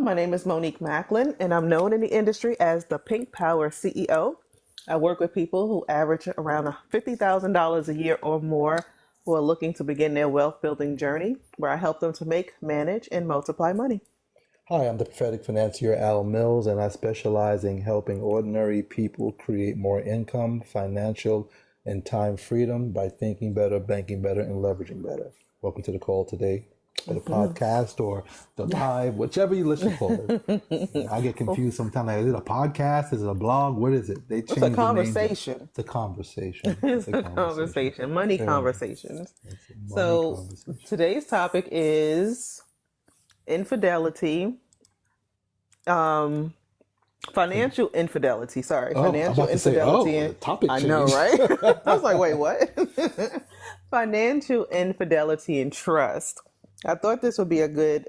My name is Monique Macklin, and I'm known in the industry as the Pink Power CEO. I work with people who average around $50,000 a year or more who are looking to begin their wealth building journey, where I help them to make, manage, and multiply money. Hi, I'm the Prophetic Financier, Al Mills, and I specialize in helping ordinary people create more income, financial, and time freedom by thinking better, banking better, and leveraging better. Welcome to the call today, or the podcast, or the live, whichever you listen for it. I get confused sometimes. Like, is it a podcast? Is it a blog? What is it? They It's a change the name. conversation. It's a conversation. It's It's a a conversation. conversation, money Yeah, conversations. it's a money So conversation. today's topic is infidelity, um, financial infidelity. Sorry, Oh, I'm financial about to say, infidelity. oh, the And topic I know, changed. right? I was like, wait, what? Financial infidelity and trust. I thought this would be a good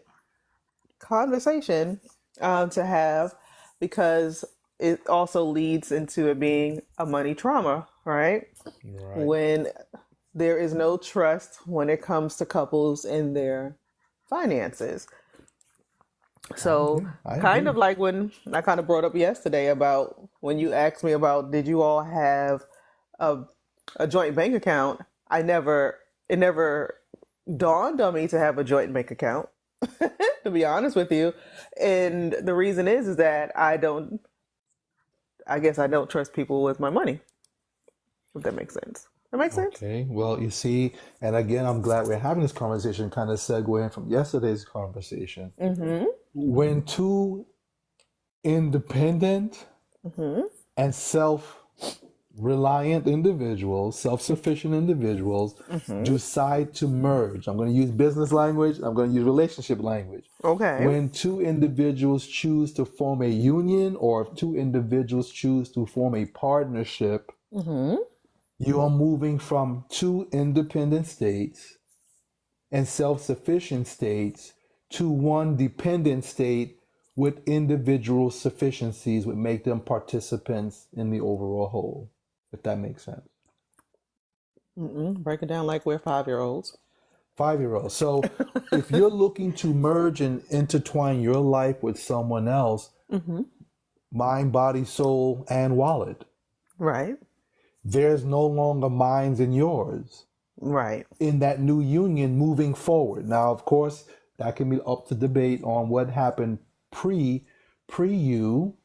conversation to have because it also leads into it being a money trauma, right? Right. When there is no trust when it comes to couples and their finances. I So, agree. I kind agree. of like when I kind of brought up yesterday about when you asked me about did you all have a, a joint bank account? It never dawned on me to have a joint bank account, to be honest with you. And the reason is that I guess I don't trust people with my money, if that makes sense. That makes sense? Okay, well, you see, and again, I'm glad we're having this conversation, kind of segueing from yesterday's conversation. Mm-hmm. When two independent Mm-hmm. and self-reliant individuals, self-sufficient individuals, Mm-hmm. decide to merge, I'm going to use business language, I'm going to use relationship language. Okay. When two individuals choose to form a union, or if two individuals choose to form a partnership, Mm-hmm. you are moving from two independent states and self-sufficient states to one dependent state with individual sufficiencies, would make them participants in the overall whole, if that makes sense. Mm-mm. Break it down like we're 5-year-olds. 5-year-old. So if you're looking to merge and intertwine your life with someone else, Mm-hmm. mind, body, soul, and wallet, Right. there's no longer mines and yours Right. in that new union moving forward. Now, of course, that can be up to debate on what happened pre you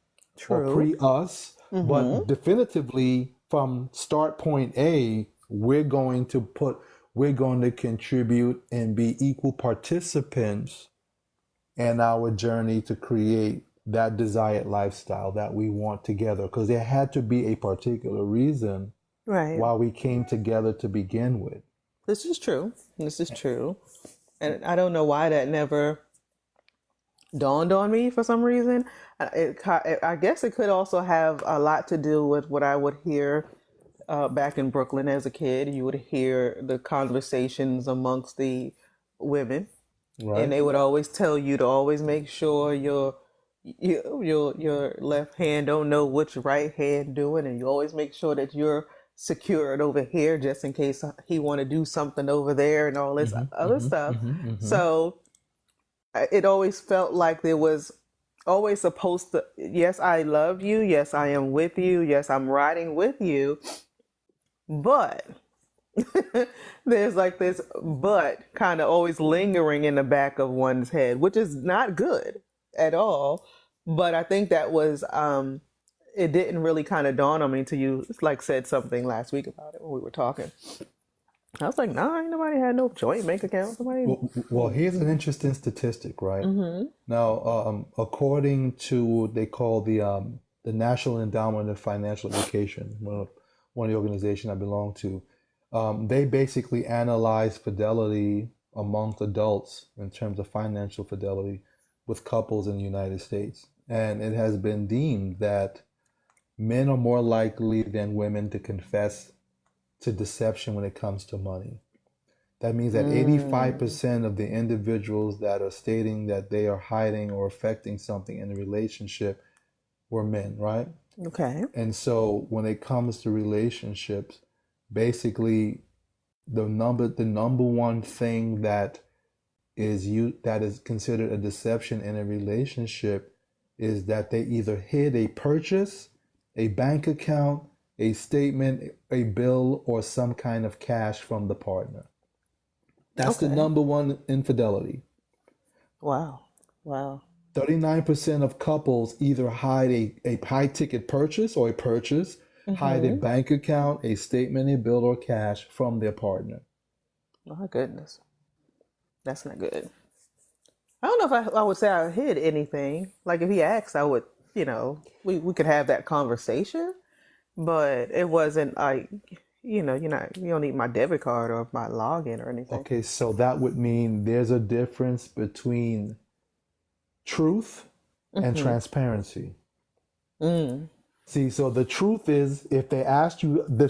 or True. pre us, Mm-hmm. but definitively from start point A, we're going to contribute and be equal participants in our journey to create that desired lifestyle that we want together, because there had to be a particular reason Right. why we came together to begin with. This is true. This is true. And I don't know why that never dawned on me for some reason. I guess it could also have a lot to do with what I would hear back in Brooklyn as a kid. You would hear the conversations amongst the women, and Right. they would always tell you to always make sure your left hand don't know what your right hand doing, and you always make sure that you're secured over here just in case he want to do something over there and all this Mm-hmm, other mm-hmm, stuff. mm-hmm, mm-hmm. So it always felt like there was always supposed to, yes, I love you, yes, I am with you, yes, I'm riding with you, but there's like this but kind of always lingering in the back of one's head, which is not good at all. But I think that was it didn't really kind of dawn on me until you like said something last week about it when we were talking. I was like, nah, ain't nobody had no joint bank account. Somebody. Well, here's an interesting statistic, right? Mm-hmm. Now, according to what they call the National Endowment of Financial Education, one of the organizations I belong to, they basically analyze fidelity amongst adults in terms of financial fidelity with couples in the United States. And it has been deemed that men are more likely than women to confess to deception when it comes to money. That means that Mm. 85% of the individuals that are stating that they are hiding or affecting something in a relationship were men, right? Okay. And so when it comes to relationships, basically the number one thing that that is considered a deception in a relationship is that they either hid a purchase, a bank account, a statement, a bill, or some kind of cash from the partner. That's the Okay. number one infidelity. Wow. Wow. 39% of couples either hide a high ticket purchase or a purchase, hide a Mm-hmm. bank account, a statement, a bill, or cash from their partner. My goodness. That's not good. I don't know if I would say I hid anything. Like if he asked, I would, we could have that conversation, but it wasn't like, you don't need my debit card or my login or anything. Okay, so that would mean there's a difference between truth and Mm-hmm. transparency. Mm. See, so the truth is, if they asked you the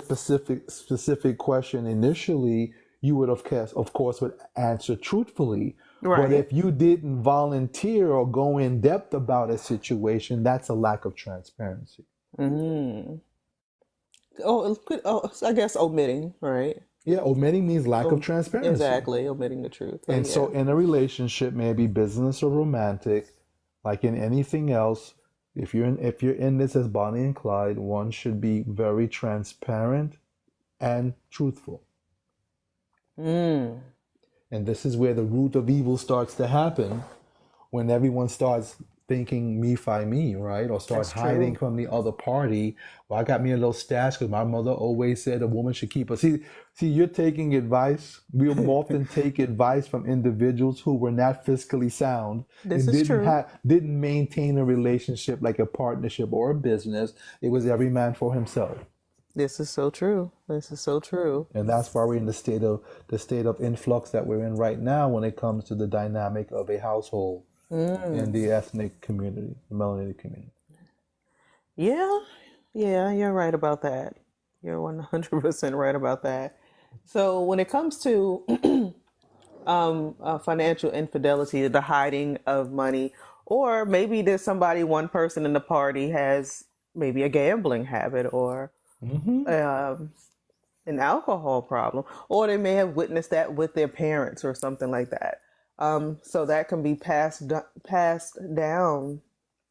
specific question initially, you would of course would answer truthfully. But Right. if you didn't volunteer or go in depth about a situation, that's a lack of transparency. Mm. I guess omitting, right? Yeah, omitting means lack of Oh, transparency. exactly. Omitting the truth. So And so yeah. in a relationship, maybe business or romantic, like in anything else, if you're in this as Bonnie and Clyde, one should be very transparent and truthful. Mm. And this is where the root of evil starts to happen when everyone starts thinking me fi me, right? Or start That's hiding true. from the other party. Well, I got me a little stash because my mother always said a woman should keep a. See, you're taking advice. We often take advice from individuals who were not fiscally sound This and is didn't true. have didn't maintain a relationship like a partnership or a business. It was every man for himself. This is so true. This is so true. And that's why we're in the state of influx that we're in right now when it comes to the dynamic of a household in Mm. the ethnic community, the melanated community. Yeah. Yeah, you're right about that. You're 100% right about that. So when it comes to financial infidelity, the hiding of money, or maybe there's somebody, one person in the party has maybe a gambling habit or Hmm. um, an alcohol problem, or they may have witnessed that with their parents or something like that. So that can be passed down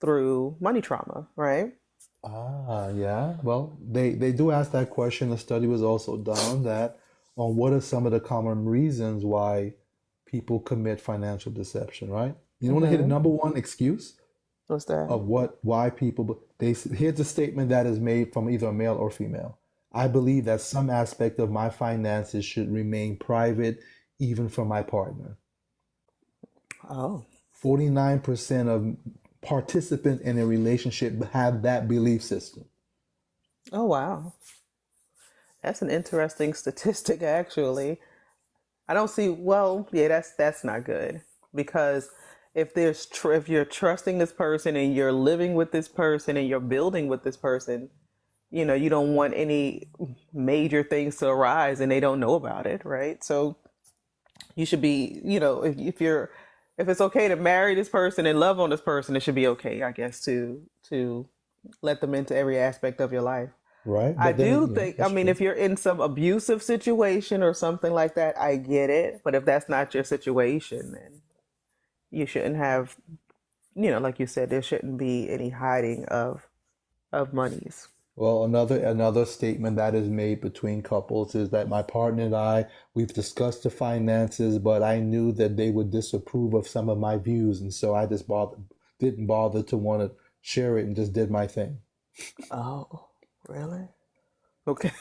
through money trauma, right? Ah, yeah. Well, they do ask that question. A study was also done on that, on what are some of the common reasons why people commit financial deception, right? You want to hear the Mm-hmm. number one excuse What's that? of why people here's a statement that is made from either a male or female. I believe that some aspect of my finances should remain private even from my partner. Oh, 49% of participants in a relationship have that belief system. oh wow, that's an interesting statistic. Actually, I don't see. Well, yeah, that's not good because if you're trusting this person and you're living with this person and you're building with this person, you don't want any major things to arise and they don't know about it, right? So you should be, if it's okay to marry this person and love on this person, it should be okay, I guess, to let them into every aspect of your life. Right? I But then, do yeah, think, I that's mean, true. if you're in some abusive situation or something like that, I get it. But if that's not your situation, then you shouldn't have, like you said, there shouldn't be any hiding of monies. Well, another statement that is made between couples is that my partner and we've discussed the finances, but I knew that they would disapprove of some of my views, and so I just didn't bother to want to share it and just did my thing. Oh, really? Okay.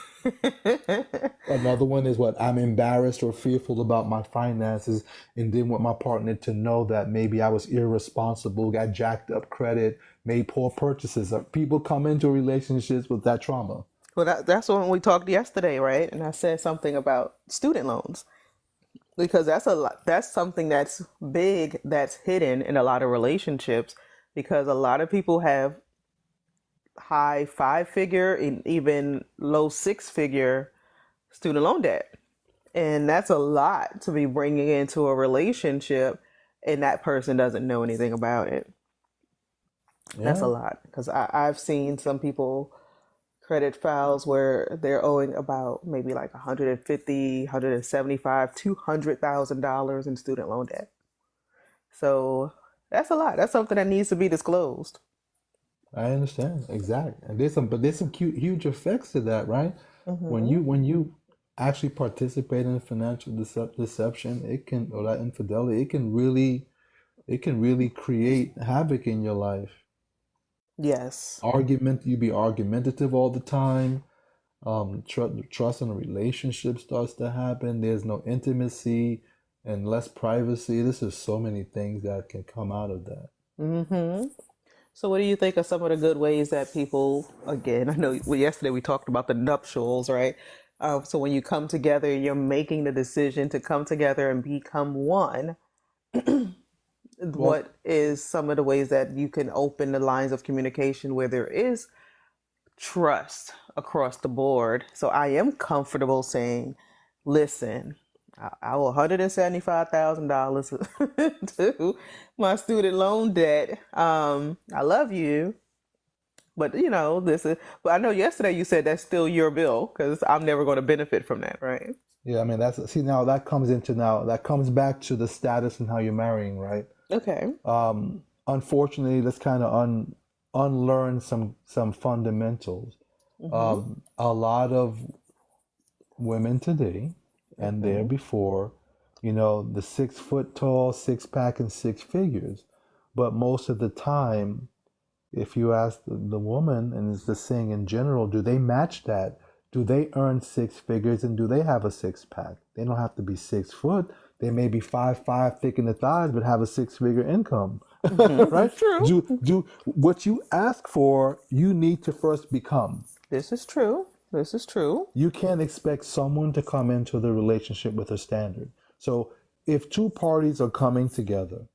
Another one is what I'm embarrassed or fearful about my finances and didn't want my partner to know that maybe I was irresponsible, got jacked up credit, made poor purchases. People come into relationships with that trauma. Well, that's when we talked yesterday, right? And I said something about student loans because that's a lot. That's something that's big, that's hidden in a lot of relationships because a lot of people have high five figure and even low six figure student loan debt. And that's a lot to be bringing into a relationship and that person doesn't know anything about it. That's a Yeah. lot because I've seen some people credit files where they're owing about maybe like 150, 175, $200,000 in student loan debt. So that's a lot. That's something that needs to be disclosed. I understand exactly, and there's some cute, huge effects to that, right? When Hmm. you actually participate in financial deception, it can or that infidelity, it can really create havoc in your life. Yes. You be argumentative all the time. Trust in a relationship starts to happen. There's no intimacy and less privacy. This is so many things that can come out of that. Hmm. So, what do you think are some of the good ways that people, again, I know yesterday we talked about the nuptials, right? So, when you come together, you're making the decision to come together and become one. Well, What is some of the ways that you can open the lines of communication where there is trust across the board? So, I am comfortable saying, listen, I owe $175,000 to my student loan debt. I love you. But this is. But I know yesterday you said that's still your bill because I'm never going to benefit from that, right? yeah, I mean that's see now that comes back to the status and how you're marrying, right? Okay. Unfortunately, let's kind of unlearn some fundamentals. Mhm. A lot of women today and there Mhm. before, the 6 foot tall, six pack, and six figures. But most of the time, if you ask the woman, and it's the saying in general, do they match that? Do they earn six figures and do they have a six pack? They don't have to be 6 foot. They may be 5'5", thick in the thighs, but have a six-figure income, Mhm. right? True. Do what you ask for, you need to first become. This is true. This is true. You can't expect someone to come into the relationship with a standard. So if two parties are coming together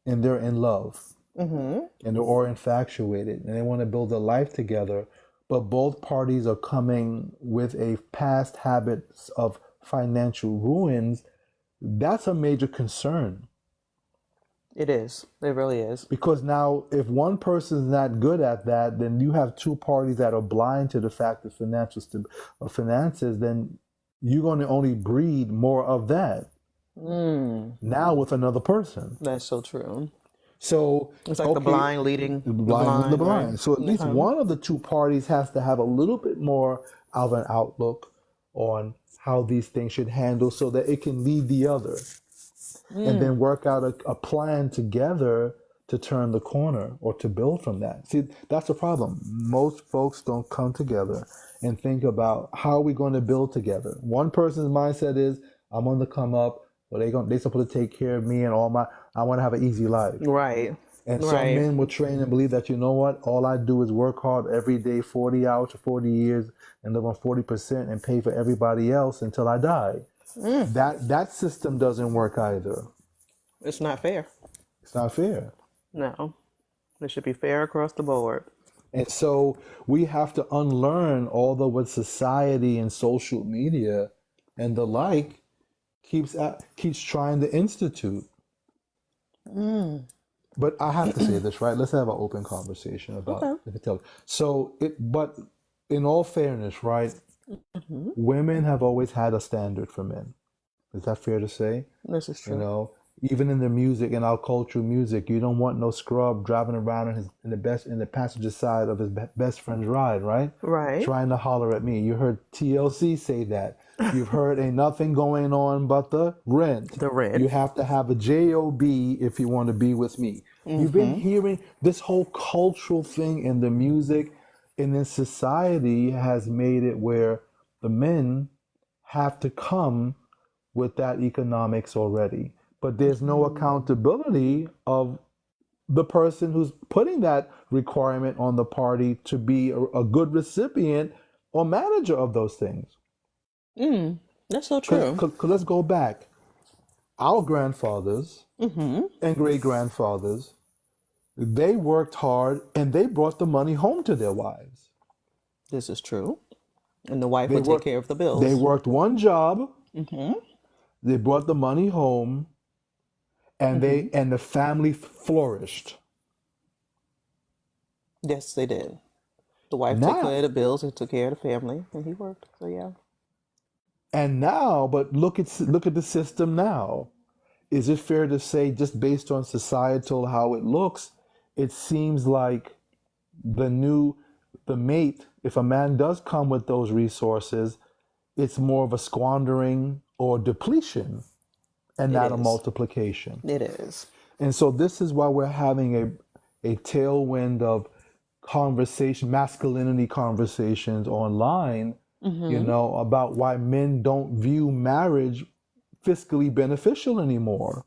and they're in love Mhm. and they're or infatuated and they want to build a life together, but both parties are coming with a past habits of financial ruins, that's a major concern. It is. It really is. Because now, if one person's not good at that, then you have two parties that are blind to the fact of finances. Then you're going to only breed more of that Mm. now with another person. That's so true. So, It's like the okay, blind leading the blind leading the blind, right? blind. So at least Okay. one of the two parties has to have a little bit more of an outlook on how these things should handle so that it can lead the other and then Mm. work out a plan together to turn the corner or to build from that. See, that's the problem. Most folks don't come together and think about how are we going to build together. One person's mindset is, I'm on the come up, or they supposed to take care of me and all my, I want to have an easy life. Right. And some Right. men will train and believe that, you know what, all I do is work hard every day, 40 hours or 40 years, and live on 40% and pay for everybody else until I die. Mm. That system doesn't work either. It's not fair. It's not fair. No. It should be fair across the board. And so we have to unlearn all the what society and social media and the like keeps trying to institute. Mm. But I have to say this, right? Let's have an open conversation about Okay. infidelity. But in all fairness, right? Hmm. Women have always had a standard for men. Is that fair to say? This is You true. know, even in the music, in our cultural music, you don't want no scrub driving around in the passenger side of his best friend's ride, right? Right. Trying to holler at me. You heard TLC say that. You've heard ain't nothing going on but the rent. The You rent. have to have a job if you want to be with me. You've been Hmm. hearing this whole cultural thing in the music, and then society has made it where the men have to come with that economics already. But there's no Hmm. accountability of the person who's putting that requirement on the party to be a good recipient or manager of those things. Mm. That's so Because true. let's go back. Our grandfathers Hmm. and great grandfathers, they worked hard and they brought the money home to their wives. This is true. And the wife They would take worked, care of the they bills. worked one job, Hmm. they brought the money home, and Hmm. the family flourished. Yes, they did. The wife took Now, care of the bills and took care of the family, and he worked. So yeah. but look at the system now. is it fair to say, just based on societal how it looks, it seems like the new the mate, if a man does come with those resources, it's more of a squandering or depletion and It not a is. multiplication. It is. And so this is why we're having a tailwind of conversation, masculinity conversations online, Mm-hmm. about why men don't view marriage fiscally beneficial anymore,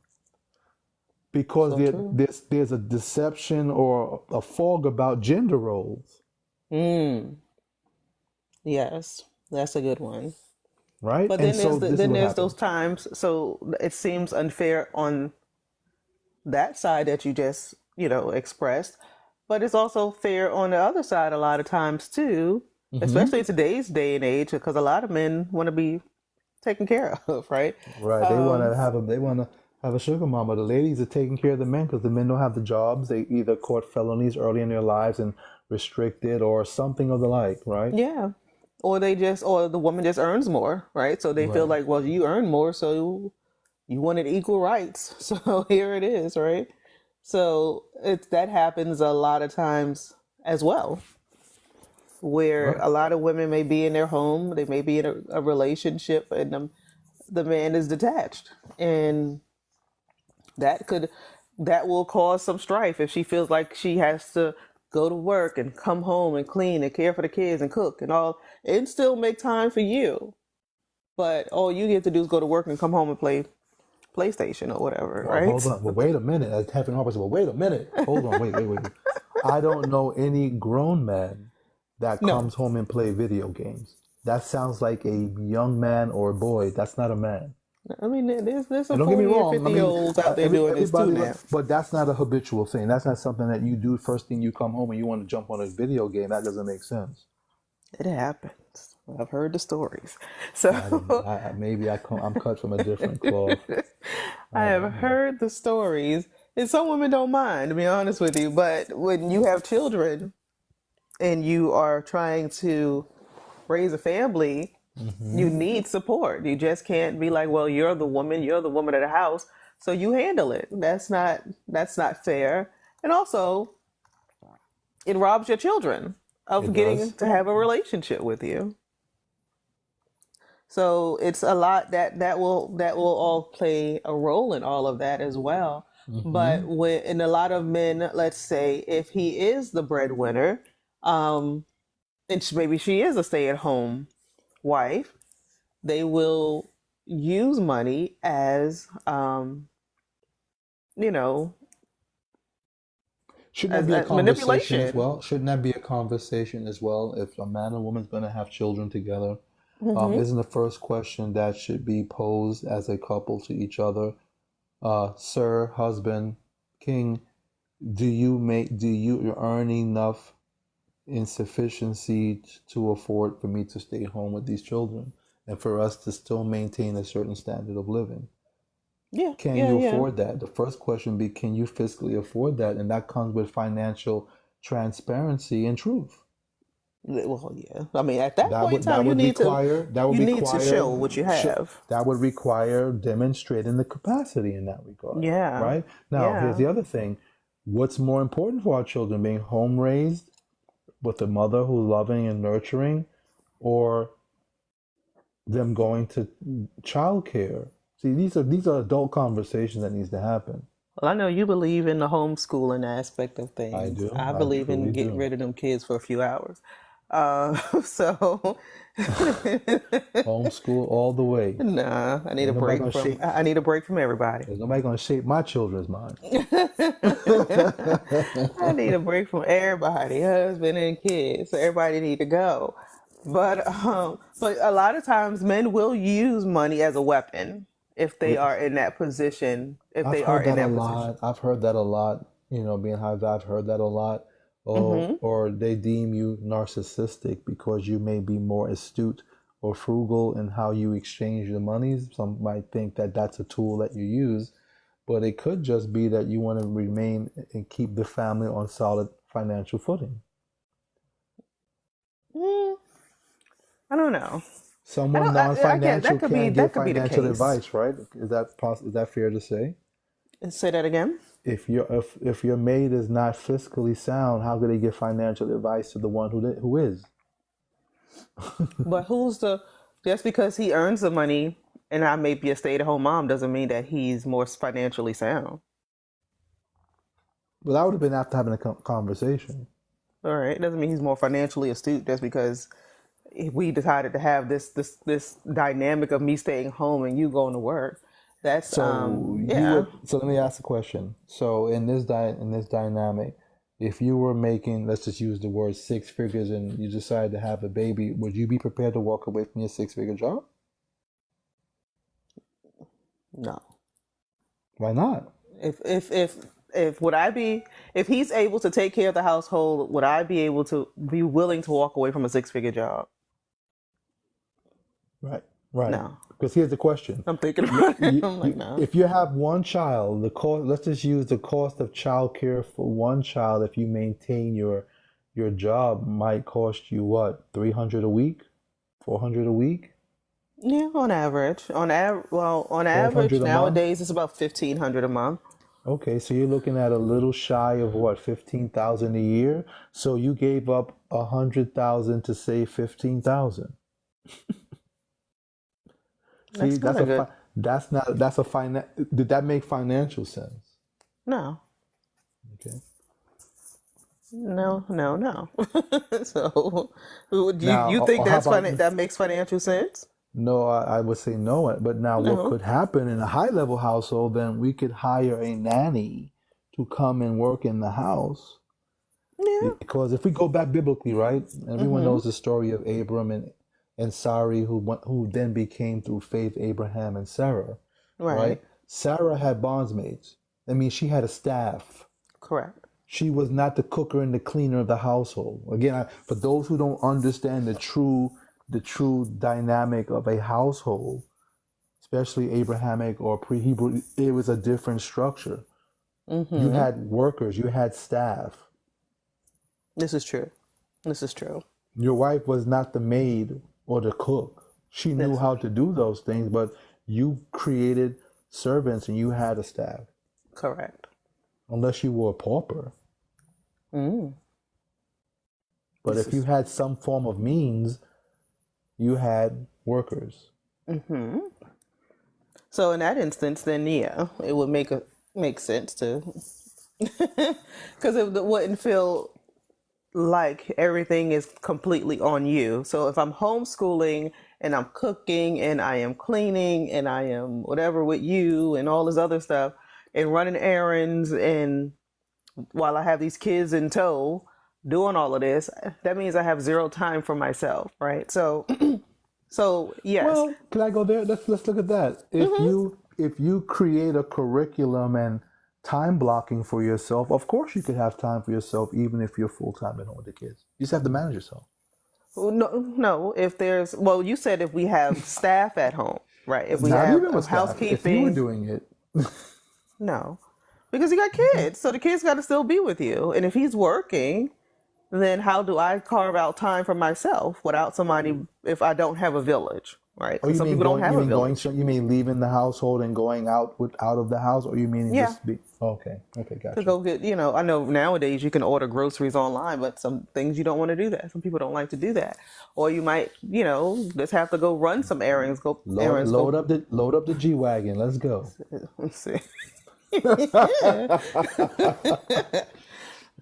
because So true. there's a deception or a fog about gender roles, Mm. Yes, that's a good one. right? But And so this is then what there's those happens. times. So it seems unfair on that side that you just expressed, but it's also fair on the other side a lot of times too, Hmm. especially in today's day and age, because a lot of men want to be taken care of, right? Right. Um, They want to have a sugar mama. The ladies are taking care of the men because the men don't have the jobs. They either caught felonies early in their lives and restricted or something of the like, right? yeah. Or the woman just earns more, right? So they feel Right. like, well, you earn more, so you wanted equal rights. So here it is, right? So that happens a lot of times as well, where Right. a lot of women may be in their home, they may be in a relationship, and the man is detached, and that could that will cause some strife if she feels like she has to go to work and come home and clean and care for the kids and cook and all, and still make time for you. But all you get to do is go to work and come home and play PlayStation or whatever, Well, hold right? on. Well, wait a minute. As Kevin Harper said, well, wait a minute. Hold on. Wait. I don't know any grown man that No, comes home and play video games. That sounds like a young man or a boy. That's not a man. I mean there's And some don't get me 40 and wrong. I 50 year mean, olds out there doing this too everybody, now. but that's not a habitual thing. That's not something that you do first thing you come home and you want to jump on a video game. That doesn't make sense. It happens. I've heard the stories. So I don't know. Maybe I'm cut from a different cloth. I I have don't know. heard the stories, and some women don't mind, to be honest with you. But when you have children and you are trying to raise a family, you Hmm. need support. You just can't be like, well, you're the woman of the house, so you handle it. That's not fair. And also, it robs your children It of getting does. to have a relationship with you. So it's a lot that will all play a role in all of that as well. But Hmm. when in a lot of men, let's say if he is the breadwinner, um, and maybe she is a stay-at-home wife, they will use money as you know Shouldn't that as, be a as conversation as manipulation. well? Shouldn't that be a conversation as well? If a man and woman's going to have children together, Hmm. isn't the first question that should be posed as a couple to each other, sir, husband, king, do you earn enough in sufficiency to afford for me to stay home with these children and for us to still maintain a certain standard of living? Yeah, Can yeah, you yeah. afford that? The first question be, can you fiscally afford that? And that comes with financial transparency and truth. Well, yeah. I mean, at that point in time, That would require you need to show what you have. that would require demonstrating the capacity in that regard, Yeah, right? Now, here's yeah. the other thing. What's more important for our children, being home raised with a mother who's loving and nurturing, or them going to childcare? See, these are adult conversations that needs to happen. Well, I know you believe in the homeschooling aspect of I things. do. I I believe in truly getting do. rid of them kids for a few hours. So, Homeschool all the way. nah, Ain't nobody gonna shape. I need a break from everybody. There's nobody gonna shape my children's minds. I need a break from everybody, husband and kids. So everybody need to go. But a lot of times men will use money as a weapon if they We, are in that position. If I've they are heard in that a that position. lot. I've heard that a lot. Being high, I've heard that a lot. Hmm. Or they deem you narcissistic because you may be more astute or frugal in how you exchange the monies. Some might think that that's a tool that you use, but it could just be that you want to remain and keep the family on solid financial footing. Mm, I don't know. I Someone don't. I get non-financial that could be can't give the financial case. advice, right? Is that fair to say? Say that again. If your mate is not fiscally sound, how could they give financial advice to the one who is? But who's the? Just because he earns the money and I may be a stay-at-home mom doesn't mean that he's more financially sound. But that would have been after having a conversation. All right, it doesn't mean he's more financially astute just because we decided to have this dynamic of me staying home and you going to work. That's yeah. So let me ask the question. So in this dynamic, if you were making, let's just use the word six figures and you decided to have a baby, would you be prepared to walk away from your six-figure job? No. Why not? If would I be if he's able to take care of the household, would I be able to be willing to walk away from a six-figure job? Right, right. No. Because here's the question. I'm thinking about it. I'm like, no. If you have one child, the cost, let's just use the cost of childcare for one child if you maintain your job might cost you what, 300 a week? 400 a week? Yeah, on average. On average 1200 a month? nowadays it's about 1,500 a month. Okay, so you're looking at a little shy of what, 15,000 a year? So you gave up 100,000 to save 15,000. See, That's kind of good. that's not that's a did that make financial sense? No. Okay. No, no, no. So, would you Now, think how that's about funny? That makes financial sense? no, I would say no. But now, what No. could happen in a high level household, then we could hire a nanny to come and work in the house. Yeah. Because if we go back biblically, right, everyone Mm-hmm. knows the story of Abram and Sarai, who then became through faith Abraham and Sarah, Right. right? Sarah had bondsmaids. I mean, she had a staff. Correct. She was not the cooker and the cleaner of the household. Again, for those who don't understand the true dynamic of a household, especially Abrahamic or pre-Hebrew, it was a different structure. You Mm-hmm. had workers, you had staff. This is true. This is true. Your wife was not the maid or the cook. She knew This is how to do those things, but you created servants and you had a staff, correct. unless you were a pauper. Mm. But This if you is. had some form of means, you had workers. Mm-hmm. So in that instance, then yeah, it would make sense to, because it wouldn't feel like everything is completely on you. So if I'm homeschooling and I'm cooking and I am cleaning and I am whatever with you and all this other stuff and running errands and while I have these kids in tow doing all of this, that means I have zero time for myself, right? So so yes. Well, can I go there? Let's look at that. Hmm. If you create a curriculum and time blocking for yourself, of course you could have time for yourself even if you're full time at home with the kids. You just have to manage yourself. Well, no, no. If there's, well, you said if we have staff at home, right? If we Not have even with staff. If you were housekeeping, doing it, no, because you got kids, so the kids got to still be with you. And if he's working, then how do I carve out time for myself without somebody if I don't have a village, right? or Because some people don't have a village. you mean leaving the household and going out of the house, or you mean Yeah, just be okay, okay, to gotcha. go get, I know nowadays you can order groceries online, but some things you don't want to do that. Some people don't like to do that. Or you might, just have to go run some errands, go. Load up the G Wagon. Let's go. Let's see.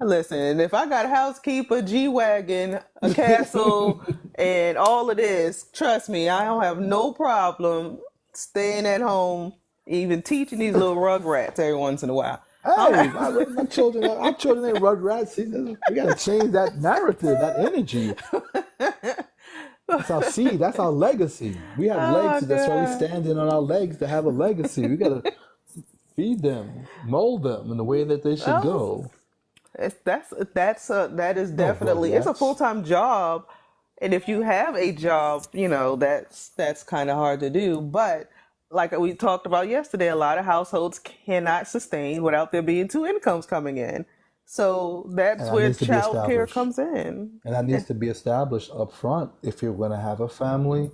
Listen, if I got a housekeeper, G Wagon, a castle, and all of this, trust me, I don't have no problem staying at home, even teaching these little rugrats every once in a while. Hey, my children, our children ain't rugrats. See, we gotta change that narrative, that energy. That's our seed. That's our legacy. We have legs. Oh That's why we God. standing on our legs to have a legacy. We gotta feed them, mold them in the way that they should Oh, go. that is No definitely, it's a rugrats. full-time job, and if you have a job, that's kind of hard to do. But like we talked about yesterday, a lot of households cannot sustain without there being two incomes coming in. So And that's that where needs to be childcare established. comes in. And that needs to be established up front if you're going to have a family.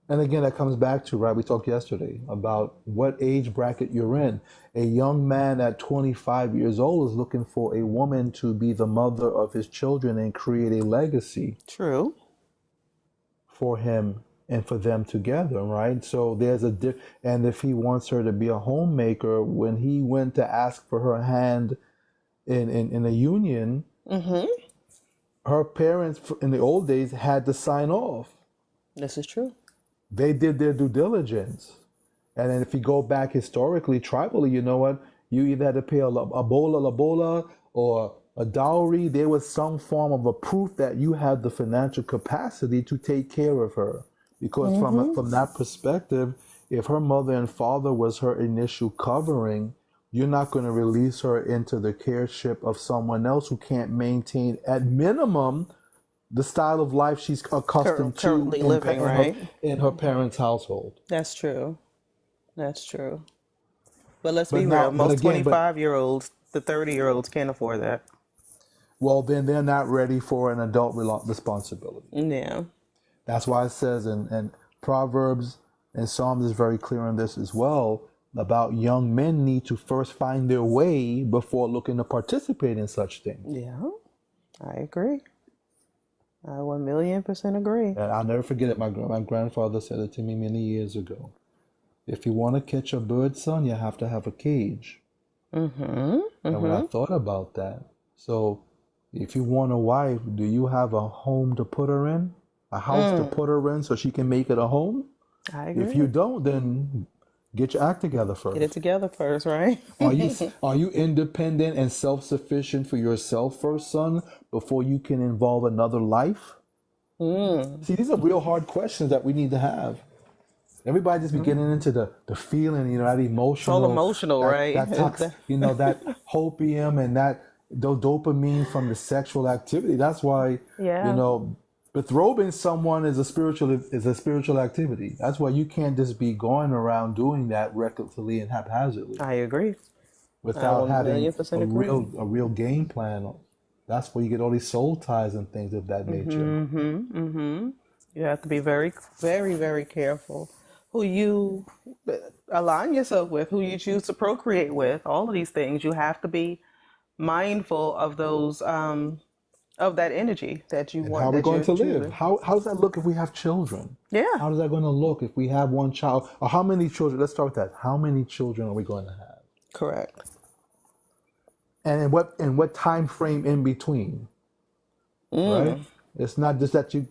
And again, that comes back to, right, we talked yesterday about what age bracket you're in. A young man at 25 years old is looking for a woman to be the mother of his children and create a legacy True. for him and for them together, right? So there's and if he wants her to be a homemaker, when he went to ask for her hand in a union, Mm-hmm. her parents in the old days had to sign off. This is true. They did their due diligence. And then if you go back historically, tribally, you know what? You either had to pay a bola or a dowry. There was some form of a proof that you had the financial capacity to take care of her. Because Mm-hmm. from that perspective, if her mother and father was her initial covering, you're not going to release her into the careship of someone else who can't maintain, at minimum, the style of life she's accustomed to Currently living, right? in her parents' household. That's true. That's true. But let's be But real. now, but Most again, but 25-year-olds, the 30-year-olds can't afford that. well, then they're not ready for an adult responsibility. Yeah. That's why it says in Proverbs and Psalms is very clear on this as well about young men need to first find their way before looking to participate in such things. Yeah. I agree. I 1,000,000% agree. And I'll never forget it. My grandfather said it to me many years ago. If you want to catch a bird, son, you have to have a cage. Mm-hmm. And when I Mm-hmm. thought about that, so if you want a wife, do you have a home to put her in? A house to Mm. put her in so she can make it a home? I If you agree. don't, then get your act together Get it first. together first, right? Are you independent and self-sufficient for yourself first, son, before you can involve another life? Mm. See, these are real hard questions that we need to have. Everybody just be getting into the feeling, that It's all emotional, emotional, that right? that tox, that hopium and that dopamine from the sexual activity. That's why, you Yeah, know, betrothing someone is a spiritual activity. That's why you can't just be going around doing that recklessly and haphazardly I agree. I without one having million a percent agree. real a real game plan. That's where you get all these soul ties and things of that nature. Mm-hmm. Mm-hmm. You have to be very, very, very careful who you align yourself with, who you choose to procreate with. All of these things, you have to be mindful of those, of that energy that you And how want, are we that going you're to live? choosing. How does that look if we have children? Yeah, How is that going to look if we have one child? Or how many children? Let's start with that. How many children are we going to have? correct. And in what time frame in between, right? Mm. It's not just that you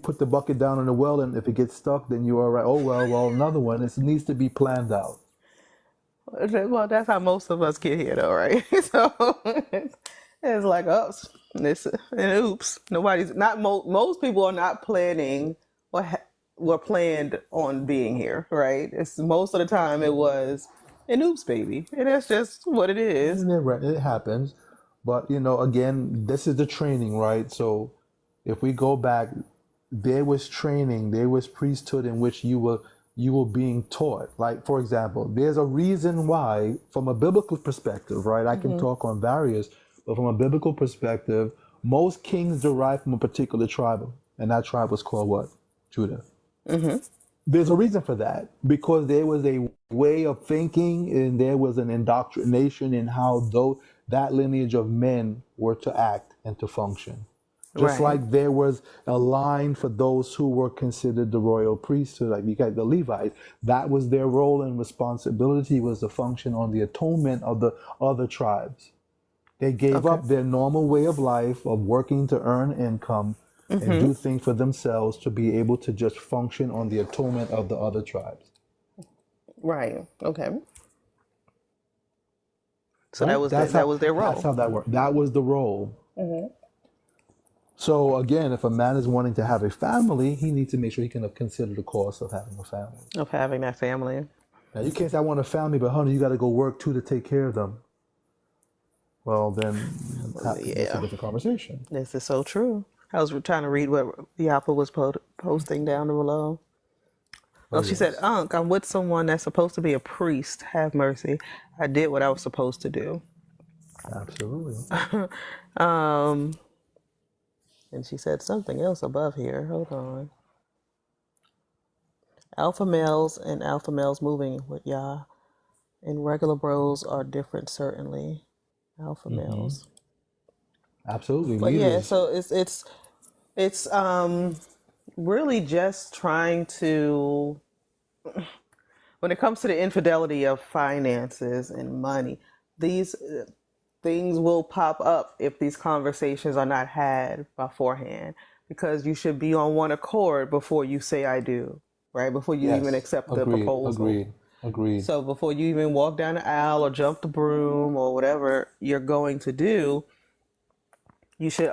put the bucket down in the well and if it gets stuck, then you're all right. Oh well, another one. It needs to be planned out. Well, that's how most of us get here, though, right? So it's like us. This and oops. Nobody's not. Most people are not planning or were planned on being here, right? It's most of the time it was an oops, baby, and that's just what it is. And it happens. But again, this is the training, right? So if we go back, there was training, there was priesthood in which you were being taught. Like, for example, there's a reason why, from a biblical perspective, right? I can Hmm. talk on various, but from a biblical perspective, most kings derive from a particular tribe, and that tribe was called what? Judah. Hmm. There's a reason for that because there was a way of thinking and there was an indoctrination in how though that lineage of men were to act and to function. Just Right. like there was a line for those who were considered the royal priesthood, like you got the Levites, that was their role and responsibility was to function on the atonement of the other tribes. They gave Okay. up their normal way of life of working to earn income and Hmm. do things for themselves to be able to just function on the atonement of the other tribes. Right. Okay. So that Right? was That's that how was their that's role how that worked. That was the role. So again, if a man is wanting to have a family, he needs to make sure he can consider the cost of having a family. of having that family. Now you can't say I want a family, but honey, you got to go work too to take care of them. Well, then that's a Yeah. different conversation. This is so true. I was trying to read what Yapa was posting down below. Oh Oh, she said, yes, Unc, I'm with someone that's supposed to be a priest. Have mercy. I did what I was supposed to do. absolutely. Um, and she said something else above here. Hold on. Alpha males and alpha males moving with Yah and regular bros are different, certainly. Alpha Hmm. males. Absolutely, But yeah, leaders. so it's really just trying to, when it comes to the infidelity of finances and money, these things will pop up if these conversations are not had beforehand, because you should be on one accord before you say I do, right? Before you even Yes, accept the agreed, proposal. agreed, agreed. So before you even walk down the aisle or jump the broom or whatever you're going to do, you should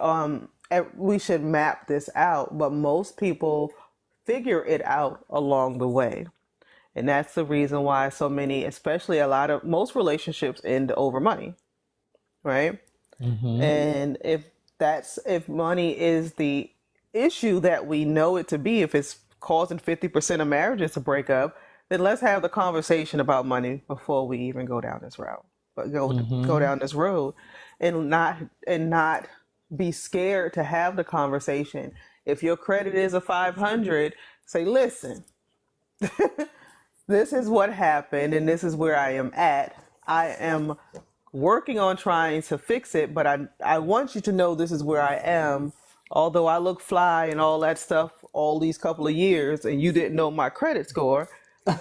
we should map this out, but most people figure it out along the way. And that's the reason why so many, especially a lot of most relationships end over money, right? Hmm. And if money is the issue that we know it to be, if it's causing 50% of marriages to break up, then let's have the conversation about money before we even go down this route. But go Hmm. down this road and not be scared to have the conversation. If your credit is a 500, say, listen, this is what happened and this is where I am at. I am working on trying to fix it, but I want you to know this is where I am. Although I look fly and all that stuff all these couple of years and you didn't know my credit score,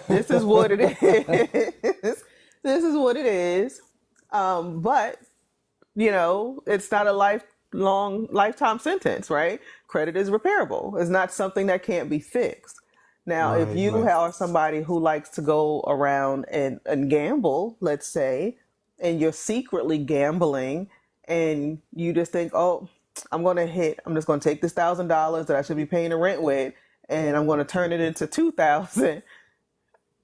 this is what it is. This is what it is. But it's not a lifetime sentence, right? Credit is repairable. It's not something that can't be fixed. Now, if Right, you right. are somebody who likes to go around and gamble, let's say, and you're secretly gambling and you just think, oh, I'm just going to take this $1,000 that I should be paying the rent with and I'm going to turn it into 2,000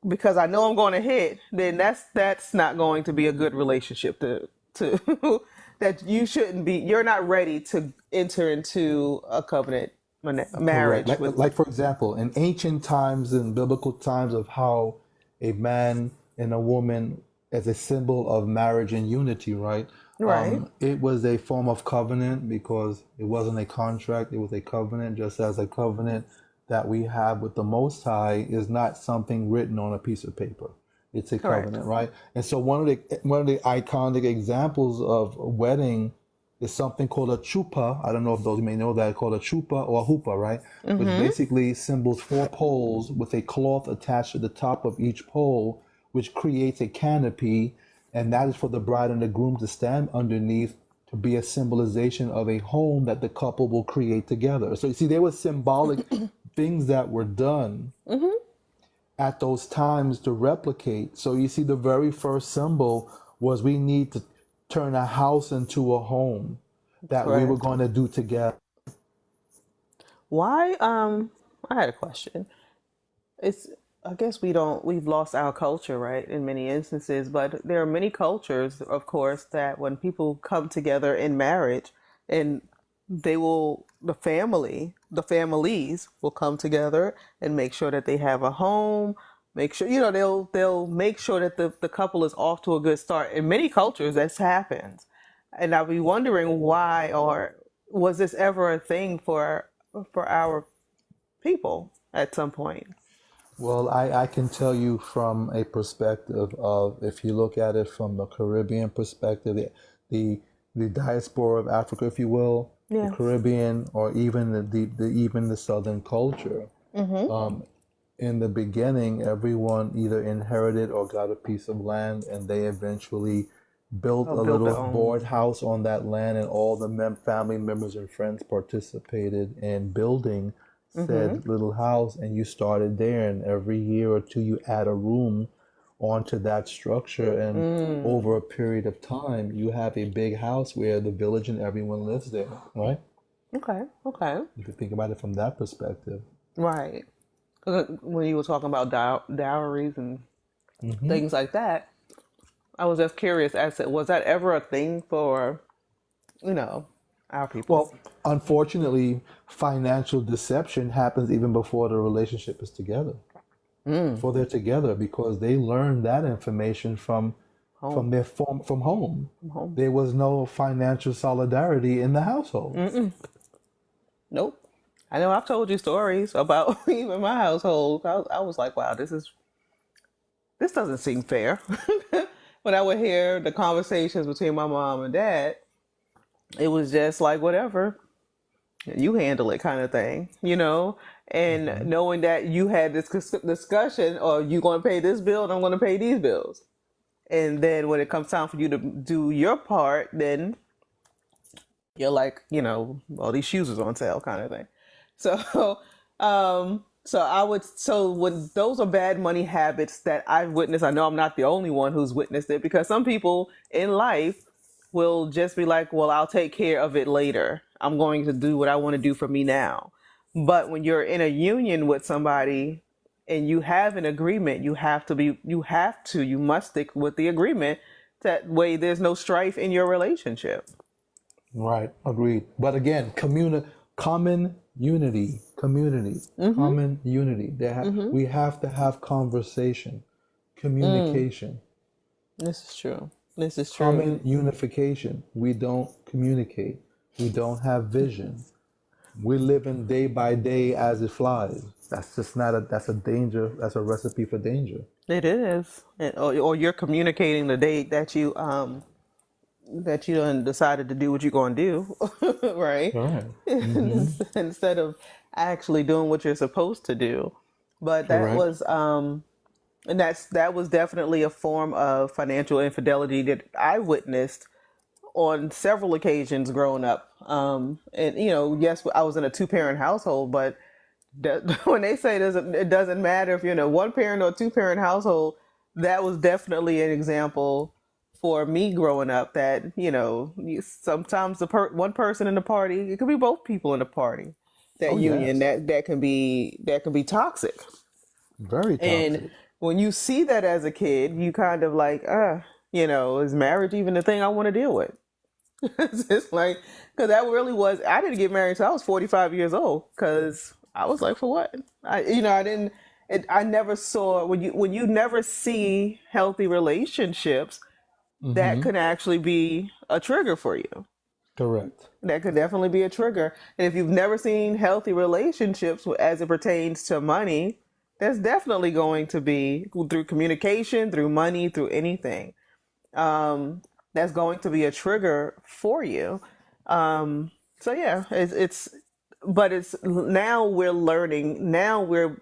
because I know I'm going to hit, then that's not going to be a good relationship to that you shouldn't be. You're not ready to enter into a covenant Correct. marriage with. Like for example, in ancient times, in biblical times, of how a man and a woman as a symbol of marriage and unity, right? Right, It was a form of covenant because it wasn't a contract; it was a covenant, just as a covenant that we have with the Most High is not something written on a piece of paper. It's a correct. covenant, right? And so one of the iconic examples of a wedding is something called a chupa. I don't know if those may know that, called a chupa or a hoopah, right? Which Mm-hmm. basically symbols four poles with a cloth attached to the top of each pole, which creates a canopy, and that is for the bride and the groom to stand underneath to be a symbolization of a home that the couple will create together. So you see, there were symbolic things that were done Mm-hmm. at those times to replicate. So you see, the very first symbol was we need to turn a house into a home that we were Correct. going to do together. Why? I had a question. It's I guess we've lost our culture, right, in many instances, but there are many cultures, of course, that when people come together in marriage and the families will come together and make sure that they have a home, make sure they'll make sure that the couple is off to a good start. In many cultures this happens. And I'll be wondering why, or was this ever a thing for our people at some point? Well, I can tell you from a perspective of, if you look at it from the Caribbean perspective, the, the diaspora of Africa, if you will, the Yeah. Caribbean, or even even the Southern culture. Mm-hmm. In the beginning, everyone either inherited or got a piece of land, and they eventually built Or a built little their board own. house on that land, and all the family members and friends participated in building Mm-hmm. said little house, and you started there. And every year or two, you add a room onto that structure, and over Mm. a period of time, you have a big house where the village and everyone lives there, right? Okay. Okay. If you think about it from that perspective. Right. 'Cause when you were talking about dowries and Hmm. things like that, I was just curious as to was that ever a thing for you know our people? Well, unfortunately, financial deception happens even before the relationship is together. Mm. Before they're together, because they learn that information from Home. their form from home. From home. There was no financial solidarity in the household. Mm-mm. Nope. I know I've told you stories about even my household. I was like, wow, this doesn't seem fair. When I would hear the conversations between my mom and dad, it was just like, whatever, you handle it kind of thing, and Hmm. knowing that you had this discussion, or you going to pay this bill and I'm going to pay these bills. And then when it comes time for you to do your part, then you're like, all these shoes is on sale kind of thing. So, so when those are bad money habits that I've witnessed, I know I'm not the only one who's witnessed it, because some people in life will just be like, well, I'll take care of it later. I'm going to do what I want to do for me now. But when you're in a union with somebody and you have an agreement, you must stick with the agreement. That way there's no strife in your relationship. Right, agreed. But again, common unity, community, common unity. We have to have conversation, communication, This is true. This is true. common unification. We don't communicate. We don't have vision. We're living day by day as it flies. That's just not a, that's a danger. That's a recipe for danger. It is. Or you're communicating the date that you done decided to do what you're going to do, right? All right. Mm-hmm. Instead of actually doing what you're supposed to do. But that Correct. was and that was definitely a form of financial infidelity that I witnessed on several occasions growing up. And yes, I was in a two-parent household, but when they say it doesn't matter if you're in a one-parent or two-parent household, that was definitely an example for me growing up. That sometimes one person in the party, it could be both people in the party. That Oh union yes. that can be toxic. Very And toxic. when you see that as a kid, you kind of like, is marriage even the thing I want to deal with? It's just like, because that really was, I didn't get married until I was 45 years old, because I was like, for what? I didn't, I never saw, when you never see healthy relationships, that Mm-hmm. could actually be a trigger for you. Correct. That could definitely be a trigger. And if you've never seen healthy relationships as it pertains to money, that's definitely going to be through communication, through money, through anything. That's going to be a trigger for you. So yeah, but it's now we're learning. Now we're